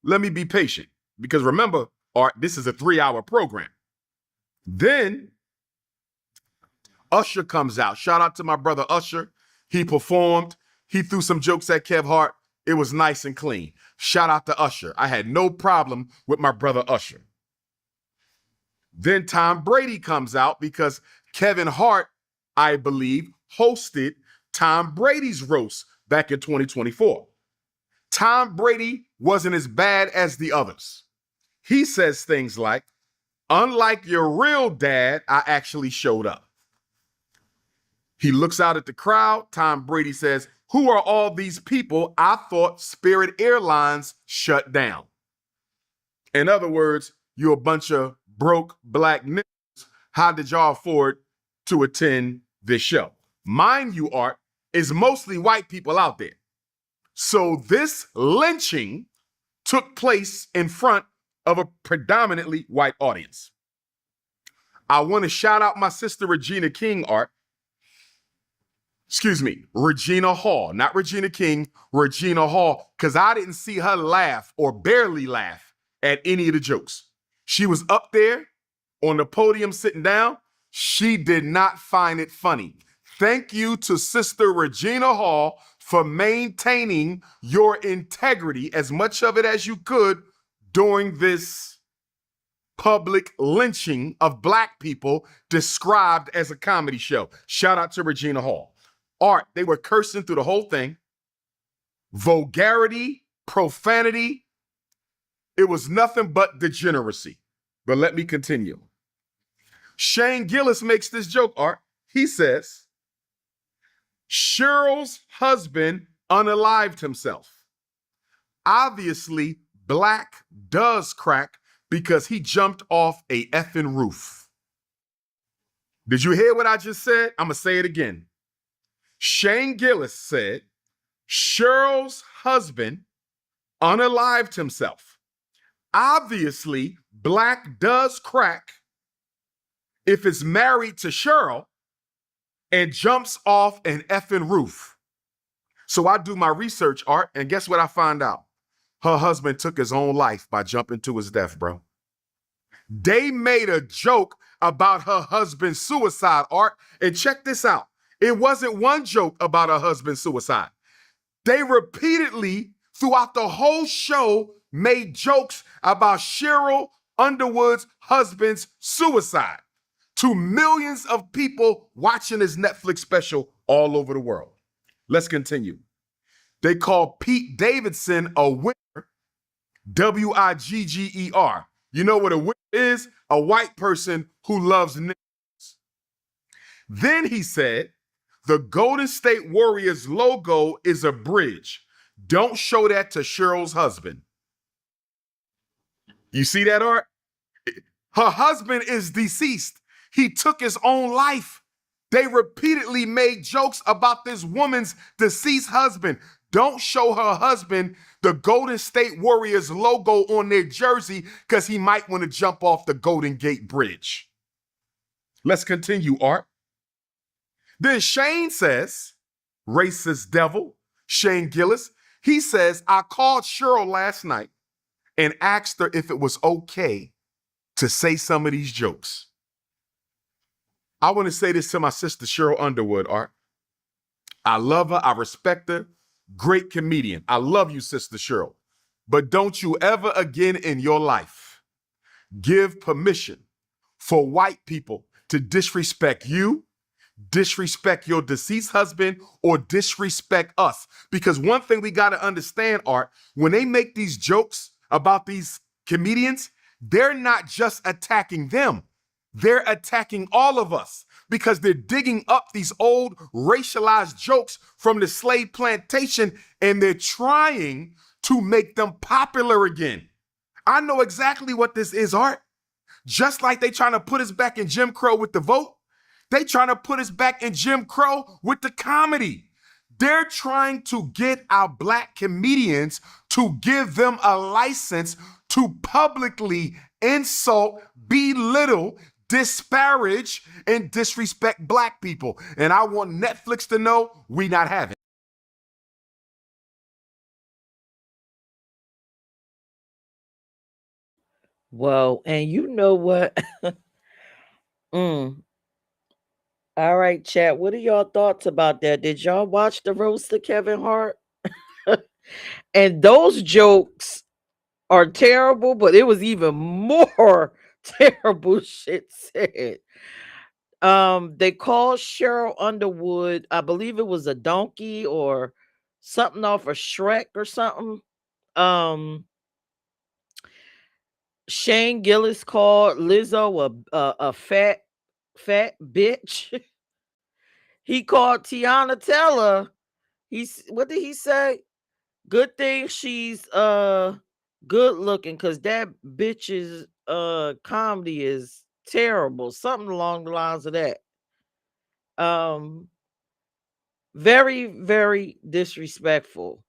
Speaker 19: let me be patient. Because remember, Art, this is a 3-hour program. Then Usher comes out. Shout out to my brother Usher. He performed. He threw some jokes at Kev Hart. It was nice and clean. Shout out to Usher. I had no problem with my brother Usher. Then Tom Brady comes out because Kevin Hart, I believe, hosted Tom Brady's roast back in 2024. Tom Brady wasn't as bad as the others. He says things like, unlike your real dad, I actually showed up. He looks out at the crowd. Tom Brady says, who are all these people? I thought Spirit Airlines shut down. In other words, you're a bunch of broke black niggas. How did y'all afford to attend this show? Mind you, Art, is mostly white people out there. So this lynching took place in front of a predominantly white audience. I want to shout out my sister Regina King, Art. Excuse me, Regina Hall, not Regina King, Regina Hall, because I didn't see her laugh or barely laugh at any of the jokes. She was up there on the podium sitting down. She did not find it funny. Thank you to Sister Regina Hall for maintaining your integrity, as much of it as you could, during this public lynching of black people described as a comedy show. Shout out to Regina Hall. Art, they were cursing through the whole thing. Vulgarity, profanity. It was nothing but degeneracy. But let me continue. Shane Gillis makes this joke, Art. He says, Cheryl's husband unalived himself. Obviously, black does crack because he jumped off a effing roof. Did you hear what I just said? I'm going to say it again. Shane Gillis said Cheryl's husband unalived himself. Obviously, black does crack if it's married to Cheryl and jumps off an effing roof. So I do my research, Art, and guess what I find out? Her husband took his own life by jumping to his death, bro. They made a joke about her husband's suicide, Art, and check this out. It wasn't one joke about her husband's suicide. They repeatedly, throughout the whole show, made jokes about Cheryl Underwood's husband's suicide to millions of people watching this Netflix special all over the world. Let's continue. They call Pete Davidson a wigger, W-I-G-G-E-R. You know what a wigger is? A white person who loves niggas. Then he said, the Golden State Warriors logo is a bridge. Don't show that to Cheryl's husband. You see that, Art? Her husband is deceased. He took his own life. They repeatedly made jokes about this woman's deceased husband. Don't show her husband the Golden State Warriors logo on their jersey because he might want to jump off the Golden Gate Bridge. Let's continue, Art. Then Shane says, racist devil, Shane Gillis, he says, I called Cheryl last night and asked her if it was okay to say some of these jokes. I want to say this to my sister, Cheryl Underwood, Art. I love her. I respect her. Great comedian. I love you, Sister Cheryl. But don't you ever again in your life give permission for white people to disrespect you, disrespect your deceased husband, or disrespect us. Because one thing we got to understand, Art, when they make these jokes about these comedians, they're not just attacking them. They're attacking all of us because they're digging up these old racialized jokes from the slave plantation and they're trying to make them popular again. I know exactly what this is, Art. Just like they trying to put us back in Jim Crow with the vote, they trying to put us back in Jim Crow with the comedy. They're trying to get our black comedians to give them a license to publicly insult, belittle, disparage, and disrespect black people. And I want Netflix to know we not having.
Speaker 10: Well, and you know what? All right, chat. What are y'all thoughts about that? Did y'all watch the roast of Kevin Hart? And those jokes are terrible, but it was even more terrible shit said. They called Cheryl Underwood, I believe it was a donkey or something off of Shrek or something. Shane Gillis called Lizzo a fat bitch. He called Tiana Teller. What did he say? Good thing she's good looking because that bitch's comedy is terrible. Something along the lines of that. Very, very disrespectful.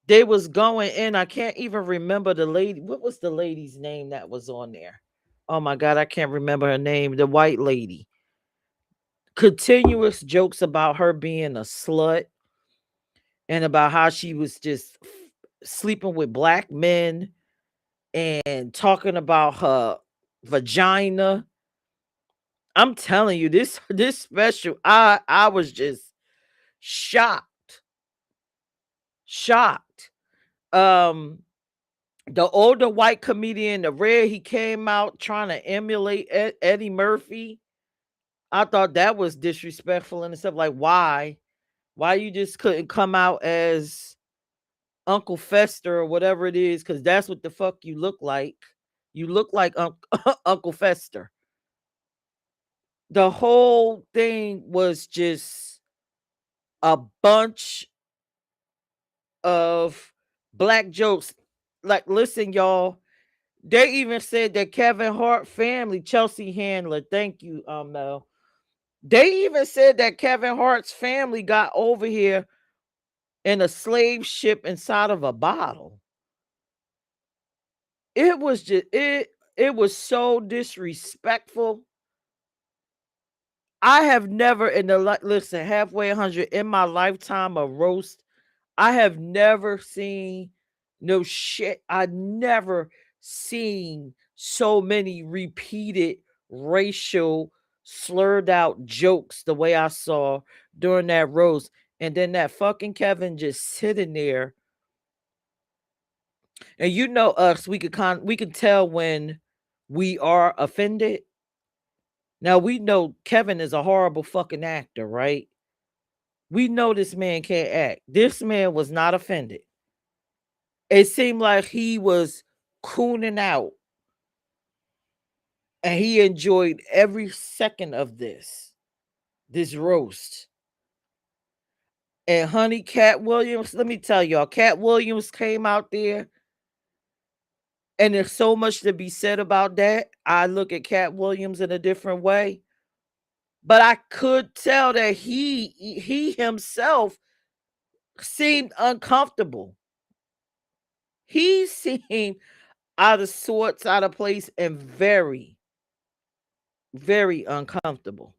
Speaker 10: They was going in. I can't even remember the lady. What was the lady's name that was on there? Oh my God, I can't remember her name. The white lady. Continuous jokes about her being a slut and about how she was just sleeping with black men and talking about her vagina. I'm telling you, this special, I was just shocked. The older white comedian, the red, he came out trying to emulate Eddie Murphy. I thought that was disrespectful and stuff. Like, why you just couldn't come out as Uncle Fester or whatever it is, because that's what the fuck you look like. You look like Uncle Fester. The whole thing was just a bunch of black jokes. Like, listen, y'all, They even said that Kevin Hart family, Chelsea Handler, thank you, Mel. They even said that Kevin Hart's family got over here in a slave ship inside of a bottle. It was just it was so disrespectful. I have never in the listen halfway 100 in my lifetime of roast. I have never seen no shit. I never seen so many repeated racial slurred out jokes the way I saw during that roast. And then that fucking Kevin just sitting there. And you know us, we could tell when we are offended. Now we know Kevin is a horrible fucking actor, right? We know this man can't act. This man was not offended. It seemed like he was cooning out and he enjoyed every second of this roast. And honey, Cat Williams, let me tell y'all, Cat Williams came out there, and there's so much to be said about that. I look at Cat Williams in a different way, but I could tell that he himself seemed uncomfortable. He seemed out of sorts, out of place, and very, very uncomfortable.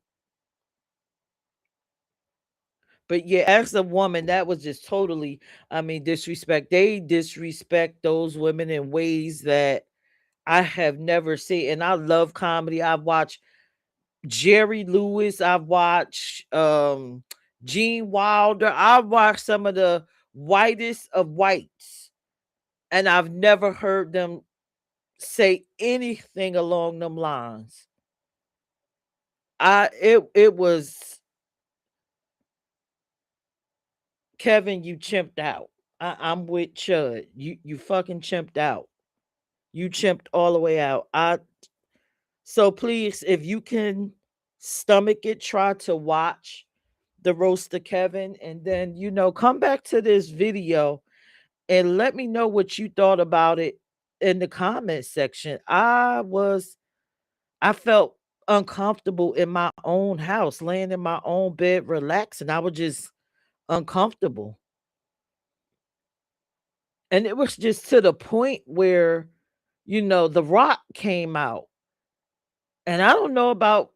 Speaker 10: But yeah, as a woman, that was just totally, I mean, disrespect. They disrespect those women in ways that I have never seen. And I love comedy. I've watched Jerry Lewis, I've watched Gene Wilder, I've watched some of the whitest of whites, and I've never heard them say anything along them lines. It was Kevin, you chimped out. I'm with Chud. You fucking chimped out. You chimped all the way out. So please, if you can stomach it, try to watch the roast of Kevin, and then come back to this video and let me know what you thought about it in the comment section. I felt uncomfortable in my own house, laying in my own bed, relaxing. I was just uncomfortable. And it was just to the point where, The Rock came out. And I don't know about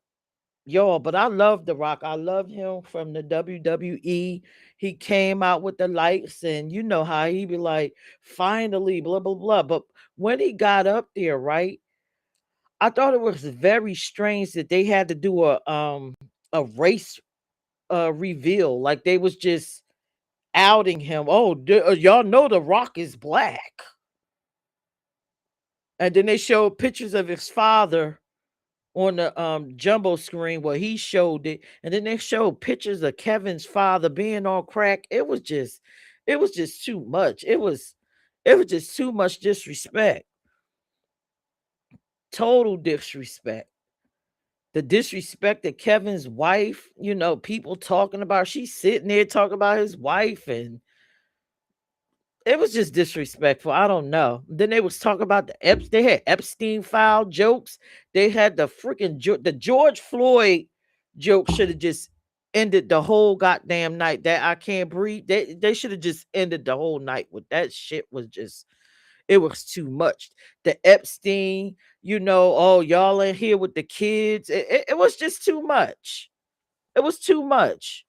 Speaker 10: y'all, but I love The Rock. I love him from the WWE. He came out with the lights, and you know how he be like, finally, blah, blah, blah. But when he got up there, right, I thought it was very strange that they had to do a race reveal. Like they was just outing him. Oh, y'all know The Rock is black. And then they showed pictures of his father on the jumbo screen where he showed it, and then they showed pictures of Kevin's father being on crack. It was just too much. It was just too much disrespect. Total disrespect. The disrespect that Kevin's wife, people talking about, she's sitting there talking about his wife, and it was just disrespectful. I don't know. Then they was talking about they had Epstein file jokes. They had the freaking the George Floyd joke should have just ended the whole goddamn night. That I can't breathe. They should have just ended the whole night with that shit. It was too much. The Epstein, oh, y'all in here with the kids. It was just too much. It was too much.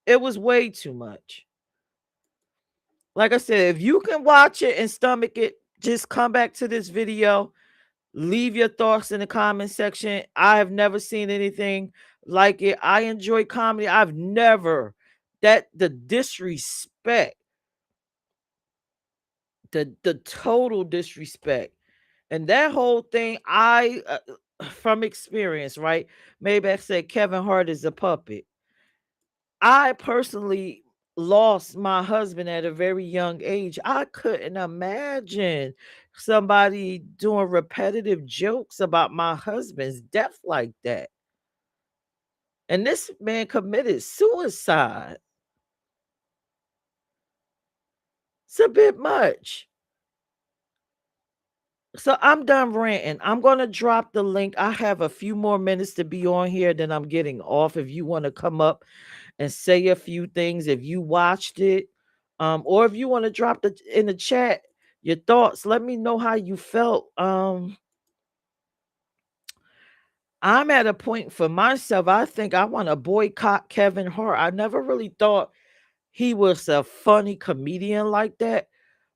Speaker 10: It was way too much. Like I said, if you can watch it and stomach it, just come back to this video. Leave your thoughts in the comment section. I have never seen anything like it. I enjoy comedy. I've never the disrespect, the total disrespect, and that whole thing. From experience, right? Maybe I said Kevin Hart is a puppet. I personally lost my husband at a very young age. I couldn't imagine somebody doing repetitive jokes about my husband's death like that. And this man committed suicide. It's a bit much. So I'm done ranting. I'm going to drop the link. I have a few more minutes to be on here, then I'm getting off. If you want to come up and say a few things, if you watched it, or if you want to drop the in the chat your thoughts, let me know how you felt. I'm at a point for myself. I think I want to boycott Kevin Hart. I never really thought he was a funny comedian like that,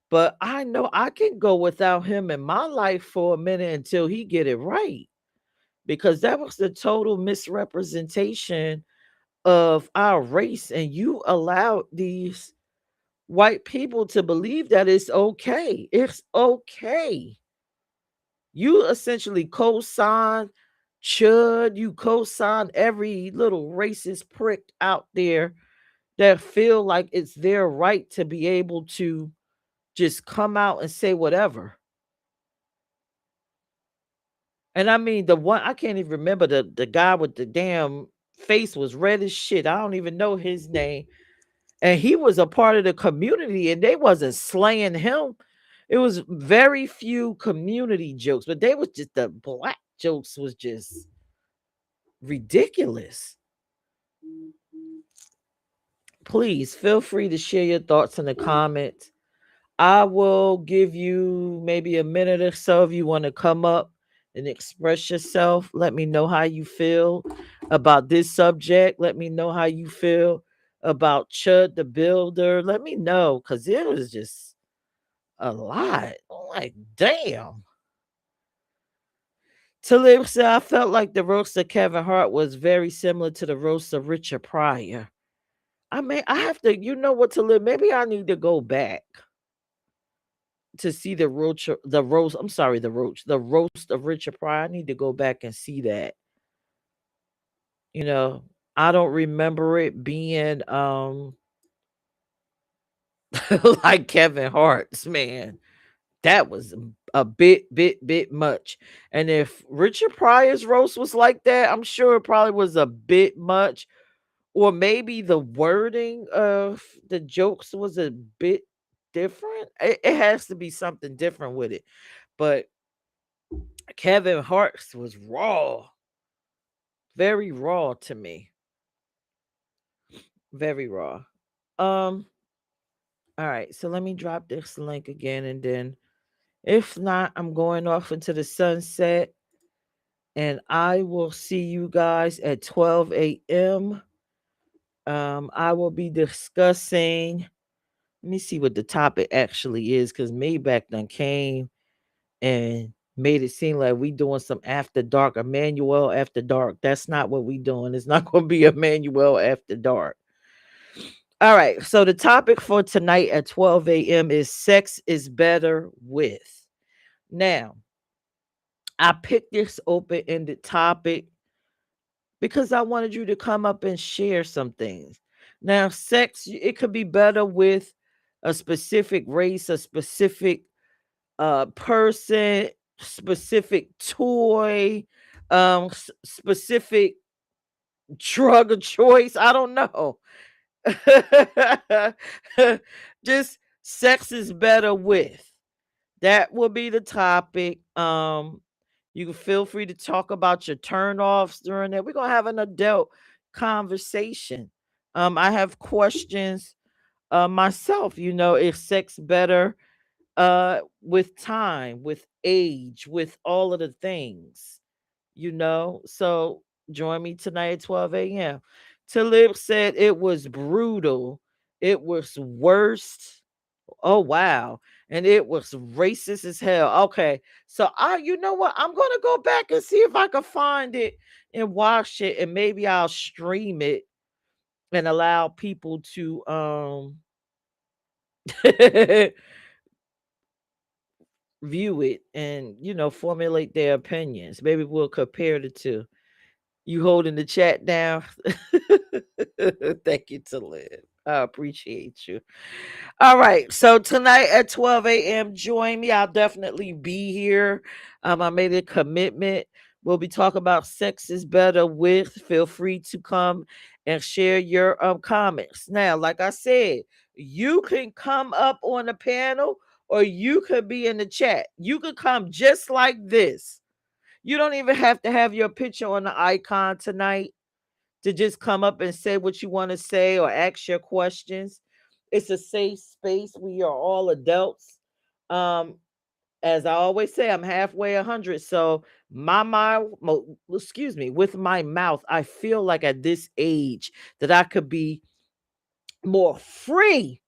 Speaker 10: but I know I can go without him in my life for a minute until he get it right, because that was the total misrepresentation of our race, and you allowed these white people to believe that it's okay. It's okay. You essentially co-sign Chud, you co-sign every little racist prick out there that feel like it's their right to be able to just come out and say whatever. And I mean, the one I can't even remember, the guy with the damn face was red as shit. I don't even know his name. And he was a part of the community, and they wasn't slaying him. It was very few community jokes, but they was just the black jokes was just ridiculous. Please feel free to share your thoughts in the comments. I will give you maybe a minute or so if you want to come up and express yourself. Let me know how you feel about this subject. Let me know how you feel about Chud the Builder. Let me know, because it was just a lot. I'm like, damn. Talib said, I felt like the roast of Kevin Hart was very similar to the roast of Richard Pryor. I mean, I have to, you know what, Talib? Maybe I need to go back to see the roast, the roast of Richard Pryor. I need to go back and see that. You know, I don't remember it being like Kevin Hart's, man. That was a bit much. And if Richard Pryor's roast was like that, I'm sure it probably was a bit much. Or maybe the wording of the jokes was a bit different. It has to be something different with it. But Kevin Hart's was raw. Very raw to me. Very raw. All right, so let me drop this link again, and then if not, I'm going off into the sunset, and I will see you guys at 12 a.m. I will be discussing. Let me see what the topic actually is, because Maybach done came and made it seem like we doing some after dark, Emmanuel after dark. That's not what we doing. It's not going to be Emmanuel after dark. All right. So the topic for tonight at 12 a.m. is sex is better with. Now, I picked this open-ended topic because I wanted you to come up and share some things. Now, sex, it could be better with a specific race, a specific person, specific toy, specific drug of choice. I don't know. Just sex is better with. That will be the topic. You can feel free to talk about your turnoffs during that. We're gonna have an adult conversation. I have questions myself. You know, is sex better with time, with age, with all of the things? You know, so join me tonight at 12 a.m. Talib said it was brutal. It was worst. Oh wow. And it was racist as hell. Okay. So you know what? I'm gonna go back and see if I can find it and watch it, and maybe I'll stream it and allow people to view it and formulate their opinions. Maybe we'll compare the two. You holding the chat down? Thank you, Talib. I appreciate you. All right. So tonight at 12 a.m., join me. I'll definitely be here. I made a commitment. We'll be talking about sex is better with. Feel free to come and share your comments. Now, like I said, you can come up on the panel, or you could be in the chat. You could come just like this. You don't even have to have your picture on the icon tonight to just come up and say what you want to say or ask your questions. It's a safe space. We are all adults. As I always say, I'm halfway 100. So with my mouth, I feel like at this age that I could be more free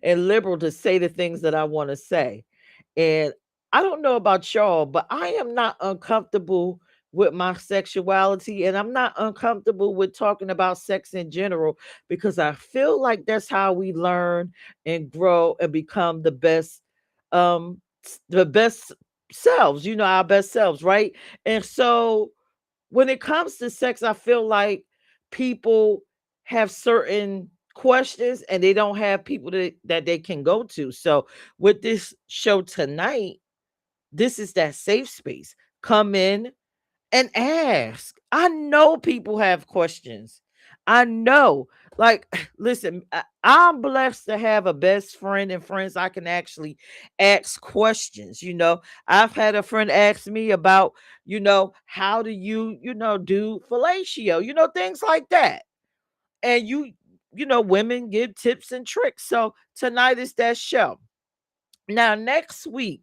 Speaker 10: and liberal to say the things that I want to say. And I don't know about y'all, but I am not uncomfortable with my sexuality, and I'm not uncomfortable with talking about sex in general, because I feel like that's how we learn and grow and become um the best selves, our best selves, right? And so when it comes to sex, I feel like people have certain questions and they don't have people that they can go to. So with this show tonight, this is that safe space. Come in and ask. I know people have questions. I know. Like, listen, I'm blessed to have a best friend and friends I can actually ask questions. I've had a friend ask me about, how do you, do fellatio, things like that. And women give tips and tricks. So tonight is that show. Now, next week,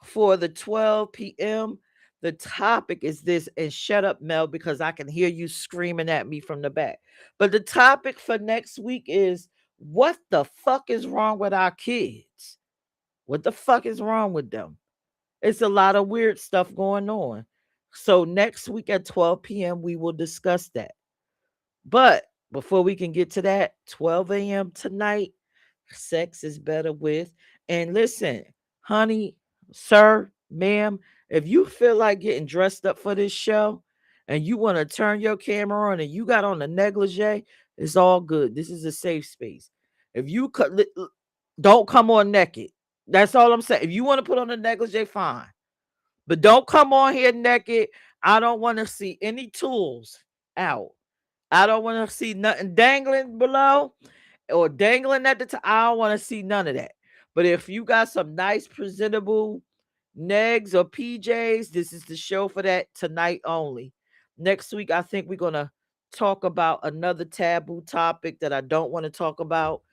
Speaker 10: for the 12 p.m. The topic is this, and shut up, Mel, because I can hear you screaming at me from the back. But the topic for next week is, what the fuck is wrong with our kids? What the fuck is wrong with them? It's a lot of weird stuff going on. So next week at 12 p.m., we will discuss that. But before we can get to that, 12 a.m. tonight, sex is better with. And listen, honey, sir, ma'am, if you feel like getting dressed up for this show and you want to turn your camera on and you got on a negligee, it's all good. This is a safe space. If you don't come on naked. That's all I'm saying. If you want to put on a negligee, fine. But don't come on here naked. I don't want to see any tools out. I don't want to see nothing dangling below or dangling at the top. I don't want to see none of that. But if you got some nice, presentable negs or PJs, this is the show for that tonight only. Next week, I think we're going to talk about another taboo topic that I don't want to talk about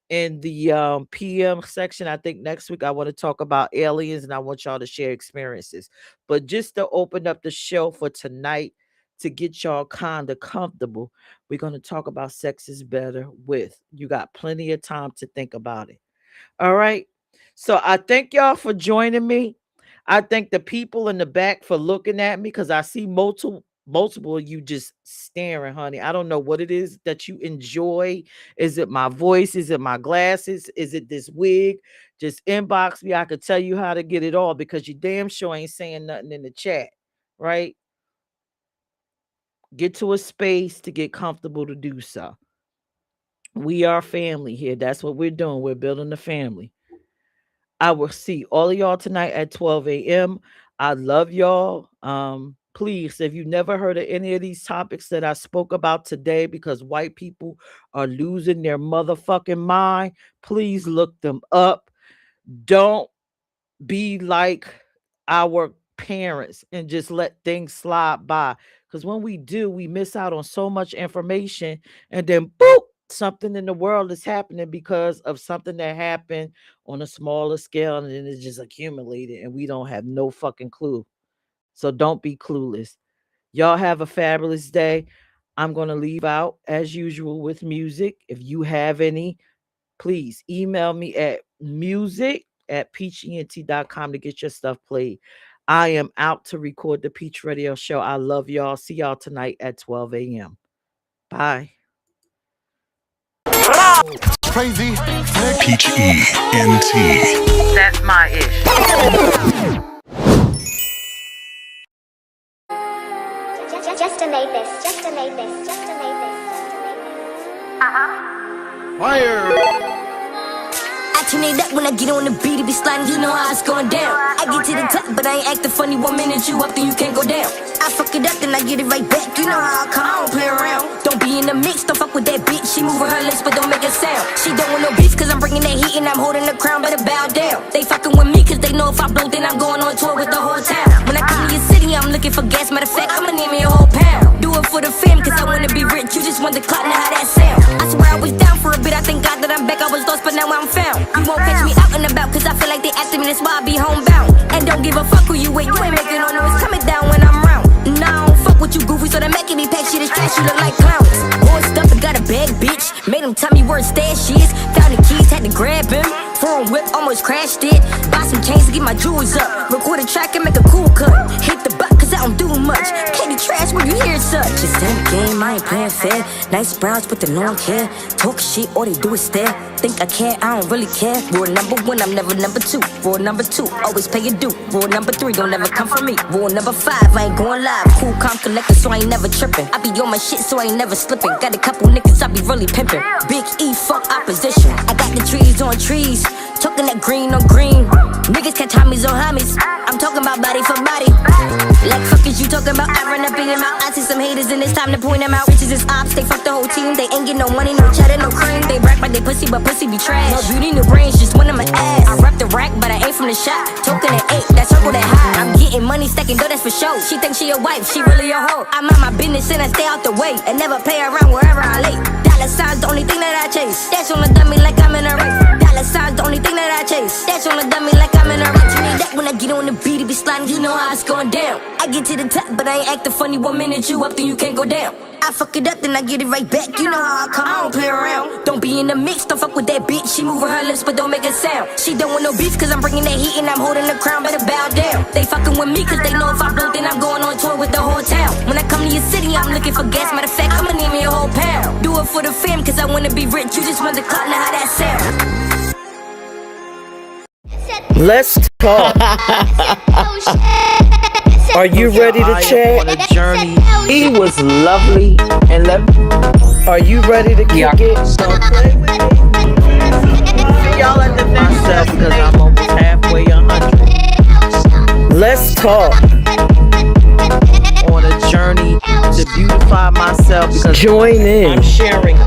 Speaker 10: in the PM section. I think next week I want to talk about aliens, and I want y'all to share experiences. But just to open up the show for tonight, to get y'all kind of comfortable, we're going to talk about sex is better with. You got plenty of time to think about it. All right. So I thank y'all for joining me. I thank the people in the back for looking at me, because I see multiple of you just staring, honey. I don't know what it is that you enjoy. Is it my voice? Is it my glasses? Is it this wig? Just inbox me. I could tell you how to get it all, because you damn sure ain't saying nothing in the chat, right? Get to a space to get comfortable to do so. We are family here. That's what we're doing. We're building a family. I will see all of y'all tonight at 12 a.m. I love y'all. Please, if you never heard of any of these topics that I spoke about today, because white people are losing their motherfucking mind, please look them up. Don't be like our parents and just let things slide by. Because when we do, we miss out on so much information, and then boop, something in the world is happening because of something that happened on a smaller scale, and then it's just accumulated and we don't have no fucking clue. So don't be clueless. Y'all have a fabulous day. I'm going to leave out as usual with music. If you have any, please email me at music@peachent.com to get your stuff played. I am out to record the Peach Radio Show. I love y'all. See y'all tonight at 12 a.m. Bye.
Speaker 3: Crazy. Peach ENT.
Speaker 10: That's my ish.
Speaker 6: Just to make this.
Speaker 3: Fire.
Speaker 6: I turn it up when I get on the beat, it be sliding, you know how it's going down. I get to the top, but I ain't acting funny. 1 minute you up, then you can't go down. I fuck it up, then I get it right back. You know how I come, I don't play around. Don't be in the mix, don't fuck with that bitch. She moving her lips, but don't make a sound. She don't want no beef, cause I'm bringing that heat and I'm holding the crown, better bow down. They fucking with me, cause they know if I blow, then I'm going on tour with the whole town. When I come to your city, I'm looking for gas, matter of fact, I'ma need me a whole pound. Do it for the fam, cause I wanna be rich. You just want the clout, now how that sound. I swear I was down for a bit, I thank God that I'm back. I was lost, but now I'm found. You won't catch me out and about, cause I feel like they after me, that's why I be homebound. And don't give a fuck who you with, you ain't making no noise, coming down when I'm round. Nah, I don't fuck with you goofy, so they making me pack shit and stress, you look like clowns. Horsed up and got a bag, bitch, made him tell me where his stash is. Found the keys, had to grab him. Foreign whip, almost crashed it. Buy some chains to get my jewels up. Record a track and make a cool cut. Hit the butt, cause I don't do much. Candy trash when you hear such. Just in the game, I ain't playing fair. Nice brows, but they don't care. Talk shit, all they do is stare. Think I care, I don't really care. Rule number 1, I'm never number 2. Rule number 2, always pay your due. Rule number 3, don't ever come for me. Rule number 5, I ain't going live. Cool, calm, collector, so I ain't never tripping. I be on my shit, so I ain't never slipping. Got a couple niggas, I be really pimping. Big E, fuck opposition. I got the trees on trees. Talking that green on green. Niggas catch homies on homies. I'm talking about body for body. Like fuck is you talking about? I run up in your mouth. I see some haters and it's time to point them out. Bitches is ops, they fuck the whole team. They ain't get no money, no cheddar, no cream. They rap like they pussy, but pussy be trash. No beauty, no brains, just one of my ass. I rap the rack, but I ain't from the shop. Talking at 8, that circle that high. I'm getting money, stacking dough, that's for sure. She thinks she a wife, she really a hoe. I'm on my business and I stay out the way. And never play around wherever I lay. Dollar signs, the only thing that I chase. That's on the dummy like I'm in a race. Dollar signs, the only thing that I chase. That's on the dummy like I'm in a race. You need that when I get on the beat, it be sliding, you know how it's going down. I get to the top, but I ain't acting funny. 1 minute you up, then you can't go down. I fuck it up, then I get it right back. You know how I come, I don't play around. Don't be in the mix, don't fuck with that bitch. She moving her lips, but don't make a sound. She don't want no beef, cause I'm bringing that heat and I'm holding the crown, better bow down. They fucking with me, cause they know if I blow, then I'm going on tour with the whole town. When I come to your city, I'm looking for gas, matter of fact, I'ma need me a whole pound. Do it for the fam, cause I wanna be rich. You just want the clout, now how that sound.
Speaker 10: Let's talk. Are you ready to chat?
Speaker 18: On a journey.
Speaker 10: He was lovely and Are you ready to kick it?
Speaker 18: So play with
Speaker 10: See y'all at the next
Speaker 18: myself because I'm almost halfway 100.
Speaker 10: Let's talk.
Speaker 18: On a journey to beautify myself because
Speaker 10: Join in.
Speaker 18: I'm sharing